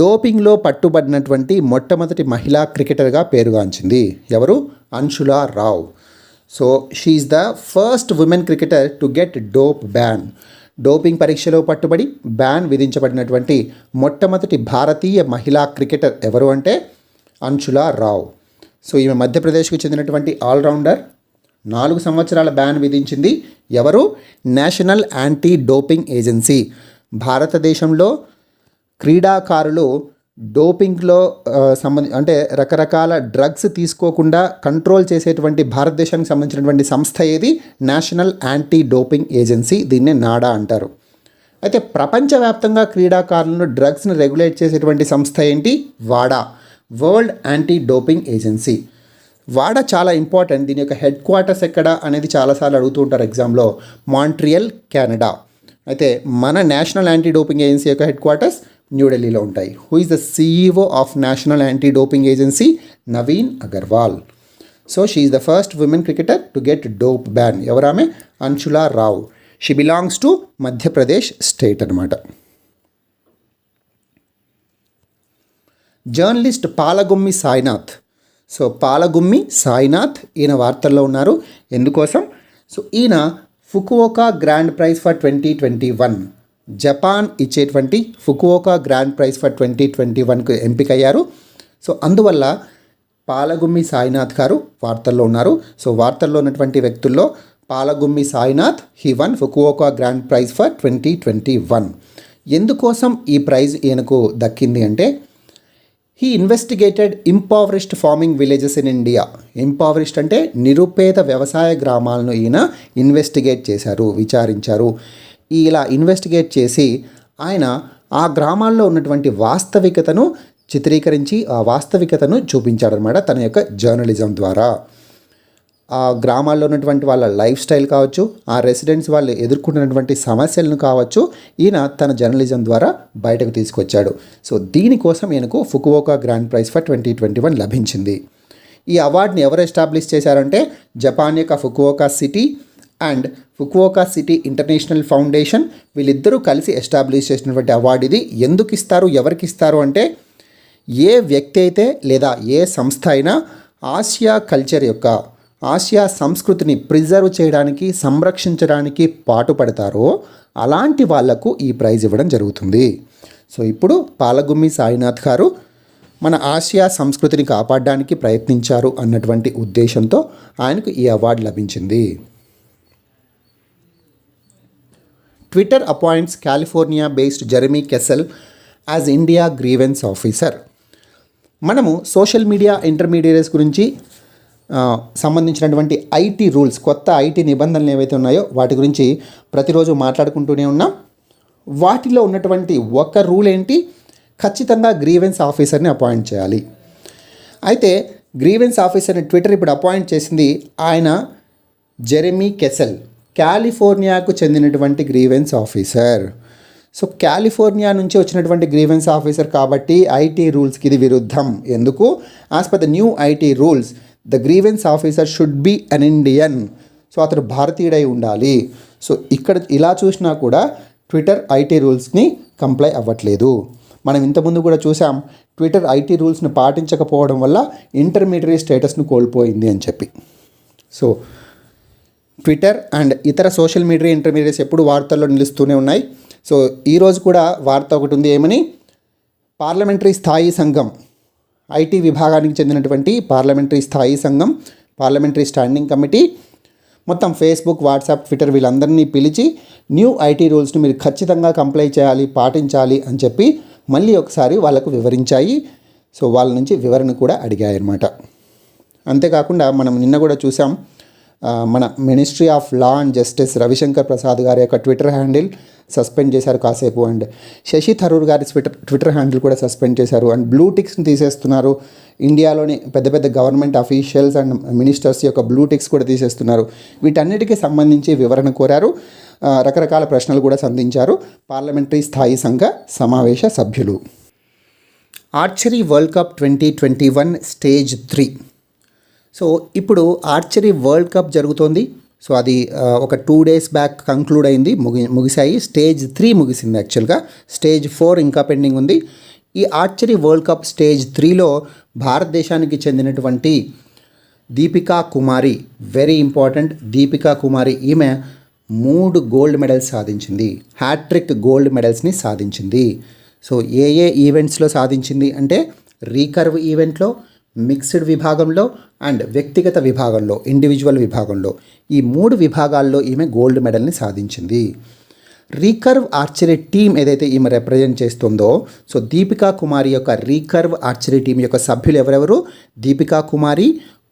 డోపింగ్లో పట్టుబడినటువంటి మొట్టమొదటి మహిళా క్రికెటర్గా పేరుగాంచింది. ఎవరు? Anshula Rao. So she is the first women cricketer to get dope ban. Doping పరీక్షలో పట్టుబడి బ్యాన్ విధించబడినటువంటి మొట్టమొదటి భారతీయ మహిళా క్రికెటర్ ఎవరు అంటే అన్షులా రావ్. సో ఈమె మధ్యప్రదేశ్కు చెందినటువంటి ఆల్రౌండర్. 4 సంవత్సరాల బ్యాన్ విధించింది. ఎవరు? National anti doping agency. భారతదేశంలో క్రీడాకారులు డోపింగ్లో అంటే రకరకాల డ్రగ్స్ తీసుకోకుండా కంట్రోల్ చేసేటువంటి భారతదేశానికి సంబంధించినటువంటి సంస్థ ఏది? National anti doping agency. దీన్నే నాడా అంటారు. అయితే ప్రపంచవ్యాప్తంగా క్రీడాకారులను డ్రగ్స్ని రెగ్యులేట్ చేసేటువంటి సంస్థ ఏంటి? వాడా, వరల్డ్ యాంటీ డోపింగ్ ఏజెన్సీ. వాడా చాలా ఇంపార్టెంట్. దీని యొక్క హెడ్ క్వార్టర్స్ ఎక్కడ అనేది చాలాసార్లు అడుగుతూ ఉంటారు ఎగ్జామ్లో. Montreal, Canada. అయితే మన నేషనల్ యాంటీ డోపింగ్ ఏజెన్సీ యొక్క హెడ్ క్వార్టర్స్ న్యూఢిల్లీలో ఉంటాయి. Who is the CEO of national anti doping agency? Naveen Agarwal. So she is the first women cricketer to get dope ban. ఎవరామె? Anshula Rao. She belongs to Madhya Pradesh state అనమాట. జర్నలిస్ట్ పాలగుమ్మి సాయినాథ్. సో పాలగుమ్మి సాయినాథ్ ఈయన వార్తల్లో ఉన్నారు. ఎందుకోసం? సో ఈయన Fukuoka grand prize for 2021, Japan ఇచ్చేటువంటి Fukuoka grand prize for 2021కు ఎంపికయ్యారు. So అందువల్ల పాలగుమ్మి సాయినాథ్ గారు వార్తల్లో ఉన్నారు. సో వార్తల్లో ఉన్నటువంటి వ్యక్తుల్లో Palagummi Sainath, he won Fukuoka grand prize for 2021. ఎందుకోసం ఈ ప్రైజ్ ఈయనకు దక్కింది అంటే, he investigated impoverished farming villages in India. Impoverished అంటే నిరుపేద వ్యవసాయ గ్రామాలను ఈయన ఇన్వెస్టిగేట్ చేశారు, విచారించారు. ఇలా ఇన్వెస్టిగేట్ చేసి ఆయన ఆ గ్రామాల్లో ఉన్నటువంటి వాస్తవికతను చిత్రీకరించి ఆ వాస్తవికతను చూపించాడనమాట తన యొక్క జర్నలిజం ద్వారా. ఆ గ్రామాల్లో ఉన్నటువంటి వాళ్ళ లైఫ్ స్టైల్ కావచ్చు, ఆ రెసిడెంట్స్ వాళ్ళు ఎదుర్కొంటున్నటువంటి సమస్యలను కావచ్చు, ఈయన తన జర్నలిజం ద్వారా బయటకు తీసుకొచ్చాడు. సో దీనికోసం ఈయనకు ఫుకువోకా గ్రాండ్ ప్రైజ్ ఫర్ 2021 లభించింది. ఈ అవార్డుని ఎవరు ఎస్టాబ్లిష్ చేశారంటే, జపాన్ యొక్క Fukuoka city and Fukuoka city international foundation, వీళ్ళిద్దరూ కలిసి ఎస్టాబ్లిష్ చేసినటువంటి అవార్డు ఇది. ఎందుకు ఇస్తారు, ఎవరికి ఇస్తారు అంటే, ఏ వ్యక్తి అయితే లేదా ఏ సంస్థ అయినా ఆసియా కల్చర్ యొక్క, ఆసియా సంస్కృతిని ప్రిజర్వ్ చేయడానికి, సంరక్షించడానికి పాటుపడతారో అలాంటి వాళ్లకు ఈ ప్రైజ్ ఇవ్వడం జరుగుతుంది. సో ఇప్పుడు పాలగుమ్మి సాయినాథ్ గారు మన ఆసియా సంస్కృతిని కాపాడడానికి ప్రయత్నించారు అన్నటువంటి ఉద్దేశంతో ఆయనకు ఈ అవార్డు లభించింది. Twitter appoints California based Jeremy Kessel as India grievance officer. మనము సోషల్ మీడియా ఇంటర్మీడియట్స్ గురించి సంబంధించినటువంటి ఐటీ రూల్స్, కొత్త ఐటీ నిబంధనలు ఏవైతే ఉన్నాయో వాటి గురించి ప్రతిరోజు మాట్లాడుకుంటూనే ఉన్నాం. వాటిలో ఉన్నటువంటి ఒక రూల్ ఏంటి, ఖచ్చితంగా గ్రీవెన్స్ ఆఫీసర్ని అపాయింట్ చేయాలి. అయితే గ్రీవెన్స్ ఆఫీసర్ని ట్విట్టర్ ఇప్పుడు అపాయింట్ చేసింది ఆయన జెరెమీ కెసెల్, కాలిఫోర్నియాకు చెందినటువంటి గ్రీవెన్స్ ఆఫీసర్. సో కాలిఫోర్నియా నుంచి వచ్చినటువంటి గ్రీవెన్స్ ఆఫీసర్ కాబట్టి ఐటీ రూల్స్కి ఇది విరుద్ధం. ఎందుకు? As per the new IT rules the grievance officer should be an Indian. So అతను భారతీయుడై ఉండాలి. సో ఇక్కడ ఇలా చూసినా కూడా ట్విట్టర్ ఐటీ రూల్స్ని కంప్లై అవ్వట్లేదు. మనం ఇంతకుముందు కూడా చూసాం, ట్విట్టర్ ఐటీ రూల్స్ని పాటించకపోవడం వల్ల ఇంటర్మీడియట్ స్టేటస్ను కోల్పోయింది అని చెప్పి. సో ట్విట్టర్ అండ్ ఇతర సోషల్ మీడియా ఇంటర్మీడియట్స్ ఎప్పుడు వార్తల్లో నిలుస్తూనే ఉన్నాయి. సో ఈరోజు కూడా వార్త ఒకటి ఉంది. ఏమని? పార్లమెంటరీ స్థాయి సంఘం, ఐటీ విభాగానికి చెందినటువంటి పార్లమెంటరీ స్థాయి సంఘం, పార్లమెంటరీ స్టాండింగ్ కమిటీ మొత్తం ఫేస్బుక్, వాట్సాప్, ట్విట్టర్ వీళ్ళందరినీ పిలిచి న్యూ ఐటీ రూల్స్ని మీరు ఖచ్చితంగా కంప్లై చేయాలి, పాటించాలి అని చెప్పి మళ్ళీ ఒకసారి వాళ్ళకు వివరించాయి. సో వాళ్ళ నుంచి వివరణ కూడా అడిగాయి అన్నమాట. అంతేకాకుండా మనం నిన్న కూడా చూసాం, మన ministry of law and justice Ravishankar Prasad గారి యొక్క ట్విట్టర్ హ్యాండిల్ సస్పెండ్ చేశారు కాసేపు. అండ్ శశి థరూర్ గారి ట్విట్టర్ హ్యాండిల్ కూడా సస్పెండ్ చేశారు. అండ్ బ్లూ టిక్స్ని తీసేస్తున్నారు. ఇండియాలోని పెద్ద పెద్ద గవర్నమెంట్ అఫీషియల్స్ అండ్ మినిస్టర్స్ యొక్క బ్లూ టిక్స్ కూడా తీసేస్తున్నారు. వీటన్నిటికీ సంబంధించి వివరణ కోరారు. రకరకాల ప్రశ్నలు కూడా సంధించారు పార్లమెంటరీ స్థాయి సంఘ సమావేశ సభ్యులు. Archery world cup 2021 stage 3. So ఇప్పుడు ఆర్చరీ వరల్డ్ కప్ జరుగుతోంది. సో అది ఒక 2 days బ్యాక్ కంక్లూడ్ అయింది, ముగిశాయి. స్టేజ్ 3 ముగిసింది. యాక్చువల్గా స్టేజ్ 4 ఇంకా పెండింగ్ ఉంది. ఈ ఆర్చరీ వరల్డ్ కప్ స్టేజ్ 3లో భారతదేశానికి చెందినటువంటి దీపికా కుమారి, వెరీ ఇంపార్టెంట్, దీపికా కుమారి, ఈమె 3 గోల్డ్ మెడల్స్ సాధించింది. హ్యాట్రిక్ గోల్డ్ మెడల్స్ని సాధించింది. సో ఏ ఈవెంట్స్లో సాధించింది అంటే రీకర్వ్ ఈవెంట్లో, మిక్స్డ్ విభాగంలో అండ్ వ్యక్తిగత విభాగంలో, ఇండివిజువల్ విభాగంలో, ఈ 3 విభాగాల్లో ఈమె గోల్డ్ మెడల్ని సాధించింది. రీకర్వ్ ఆర్చరీ టీం ఏదైతే ఈమె రిప్రజెంట్ చేస్తుందో, సో దీపికా కుమారి యొక్క రీకర్వ్ ఆర్చరీ టీం యొక్క సభ్యులు ఎవరెవరు? దీపికా కుమారి,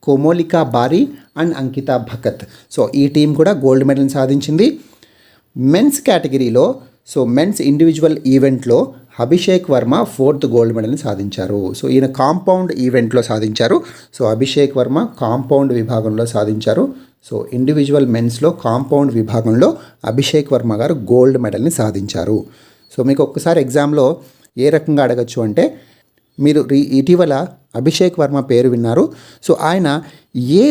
కోమోలికా బారి అండ్ అంకితా భకత్. సో ఈ టీం కూడా గోల్డ్ మెడల్ని సాధించింది. మెన్స్ కేటగిరీలో, సో మెన్స్ ఇండివిజువల్ ఈవెంట్లో అభిషేక్ వర్మ 4th గోల్డ్ మెడల్ని సాధించారు. సో ఈయన కాంపౌండ్ ఈవెంట్లో సాధించారు. సో అభిషేక్ వర్మ కాంపౌండ్ విభాగంలో సాధించారు. సో ఇండివిజువల్ మెన్స్లో కాంపౌండ్ విభాగంలో అభిషేక్ వర్మ గారు గోల్డ్ మెడల్ని సాధించారు. సో మీకు ఒక్కసారి ఎగ్జామ్లో ఏ రకంగా అడగచ్చు అంటే, మీరు ఇటీవల అభిషేక్ వర్మ పేరు విన్నారు. సో ఆయన ఏ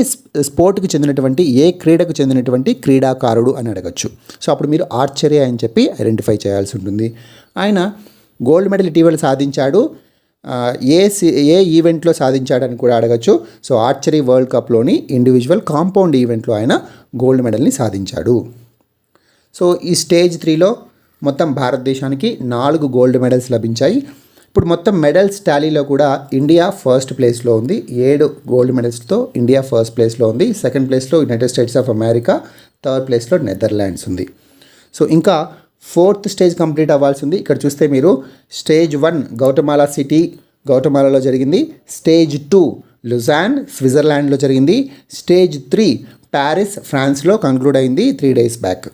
స్పోర్ట్కి చెందినటువంటి, ఏ క్రీడకు చెందినటువంటి క్రీడాకారుడు అని అడగచ్చు. సో అప్పుడు మీరు ఆర్చరీ అని చెప్పి ఐడెంటిఫై చేయాల్సి ఉంటుంది. ఆయన గోల్డ్ మెడల్ ఇటీవల సాధించాడు, ఏ ఈవెంట్లో సాధించాడని కూడా అడగచ్చు. సో ఆర్చరీ వరల్డ్ కప్లోని ఇండివిజువల్ కాంపౌండ్ ఈవెంట్లో ఆయన గోల్డ్ మెడల్ని సాధించాడు. సో ఈ స్టేజ్ 3లో మొత్తం భారతదేశానికి 4 గోల్డ్ మెడల్స్ లభించాయి. ఇప్పుడు మొత్తం మెడల్స్ టాలీలో కూడా ఇండియా ఫస్ట్ ప్లేస్లో ఉంది. 7 గోల్డ్ మెడల్స్తో ఇండియా ఫస్ట్ ప్లేస్లో ఉంది. సెకండ్ ప్లేస్లో United states of America, third ప్లేస్లో నెదర్లాండ్స్ ఉంది. సో ఇంకా 4th స్టేజ్ కంప్లీట్ అవ్వాల్సి ఉంది. ఇక్కడ చూస్తే మీరు స్టేజ్ 1 గౌటమాల సిటీ, గౌటమాలలో జరిగింది. స్టేజ్ 2 లుజాన్, స్విట్జర్లాండ్లో జరిగింది. స్టేజ్ 3 ప్యారిస్, ఫ్రాన్స్లో కంక్లూడ్ అయింది 3 days బ్యాక్.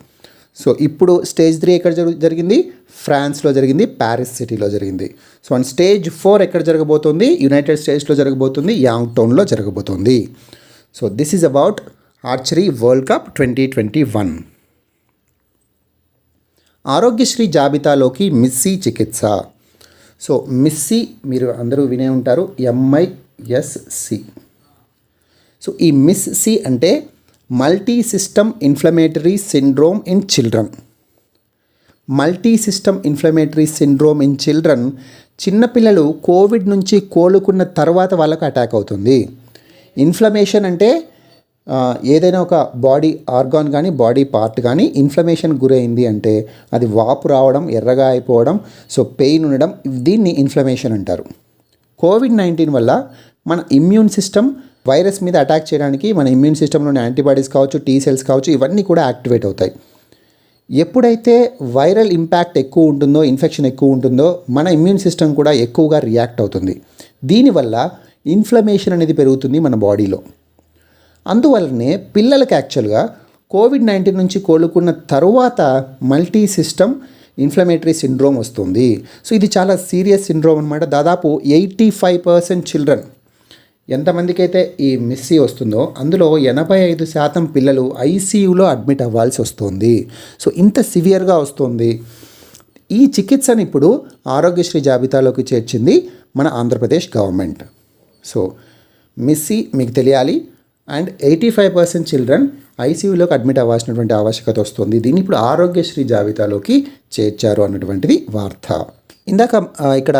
సో ఇప్పుడు స్టేజ్ 3 ఎక్కడ జరిగింది? ఫ్రాన్స్లో జరిగింది, ప్యారిస్ సిటీలో జరిగింది. సో అండ్ స్టేజ్ 4 ఎక్కడ జరగబోతుంది? యునైటెడ్ స్టేట్స్లో జరగబోతుంది, యాంగ్ టౌన్లో జరగబోతుంది. So this is about archery world cup 2021. Aarogyasri జాబితాలోకి మిస్సీ చికిత్స. సో మిస్సీ మీరు అందరూ వినే ఉంటారు, MISC. సో ఈ మిస్సీ అంటే multi system inflammatory syndrome in children. Multi system inflammatory syndrome in children, చిన్నపిల్లలు కోవిడ్ నుంచి కోలుకున్న తర్వాత వాళ్ళకు అటాక్ అవుతుంది. ఇన్ఫ్లమేషన్ అంటే ఏదైనా ఒక బాడీ ఆర్గాన్ కానీ బాడీ పార్ట్ కానీ ఇన్ఫ్లమేషన్ గురైంది అంటే అది వాపు రావడం, ఎర్రగా అయిపోవడం, సో పెయిన్ ఉండడం, దీన్ని ఇన్ఫ్లమేషన్ అంటారు. కోవిడ్-19 వల్ల మన ఇమ్యూన్ సిస్టమ్ వైరస్ మీద అటాక్ చేయడానికి మన ఇమ్యూన్ సిస్టంలోని యాంటీబాడీస్ కావచ్చు, టీ సెల్స్ కావచ్చు, ఇవన్నీ కూడా యాక్టివేట్ అవుతాయి. ఎప్పుడైతే వైరల్ ఇంపాక్ట్ ఎక్కువ ఉంటుందో, ఇన్ఫెక్షన్ ఎక్కువ ఉంటుందో మన ఇమ్యూన్ సిస్టమ్ కూడా ఎక్కువగా రియాక్ట్ అవుతుంది. దీనివల్ల ఇన్ఫ్లమేషన్ అనేది పెరుగుతుంది మన బాడీలో. అందువల్లనే పిల్లలకి యాక్చువల్గా కోవిడ్-19 నుంచి కోలుకున్న తరువాత మల్టీ సిస్టమ్ ఇన్ఫ్లమేటరీ సిండ్రోమ్ వస్తుంది. సో ఇది చాలా సీరియస్ సిండ్రోమ్ అనమాట. దాదాపు 85% చిల్డ్రన్, ఎంతమందికి అయితే ఈ మిస్సీ వస్తుందో అందులో 85% పిల్లలు ఐసీయూలో అడ్మిట్ అవ్వాల్సి వస్తుంది. సో ఇంత సివియర్గా వస్తుంది. ఈ చికిత్సను ఇప్పుడు ఆరోగ్యశ్రీ జాబితాలోకి చేర్చింది మన ఆంధ్రప్రదేశ్ గవర్నమెంట్. సో మిస్సీ మీకు తెలియాలి, అండ్ 85% చిల్డ్రన్ ఐసీయూలోకి అడ్మిట్ అవ్వాల్సినటువంటి ఆవశ్యకత వస్తుంది. దీన్ని ఇప్పుడు ఆరోగ్యశ్రీ జాబితాలోకి చేర్చారు అన్నటువంటిది వార్త. ఇందాక ఇక్కడ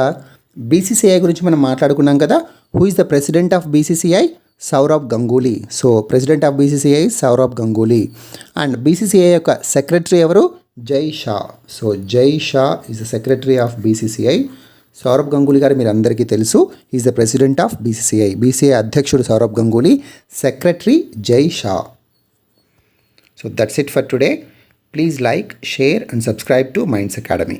బీసీసీఐ గురించి మనం మాట్లాడుకున్నాం కదా. Who is the president of BCCI? Sourav Ganguly. So president of BCCI Sourav Ganguly. And BCCI యొక్క సెక్రటరీ ఎవరు? Jay Shah. So Jay Shah is the secretary of BCCI. Sourav Ganguly గారు మీరు అందరికీ తెలుసు, is the president of BCCI. BCI అధ్యక్షుడు సౌరవ్ గంగూలీ, సెక్రటరీ జై Shah. So that's it for today. Please like, share and subscribe to Minds Academy.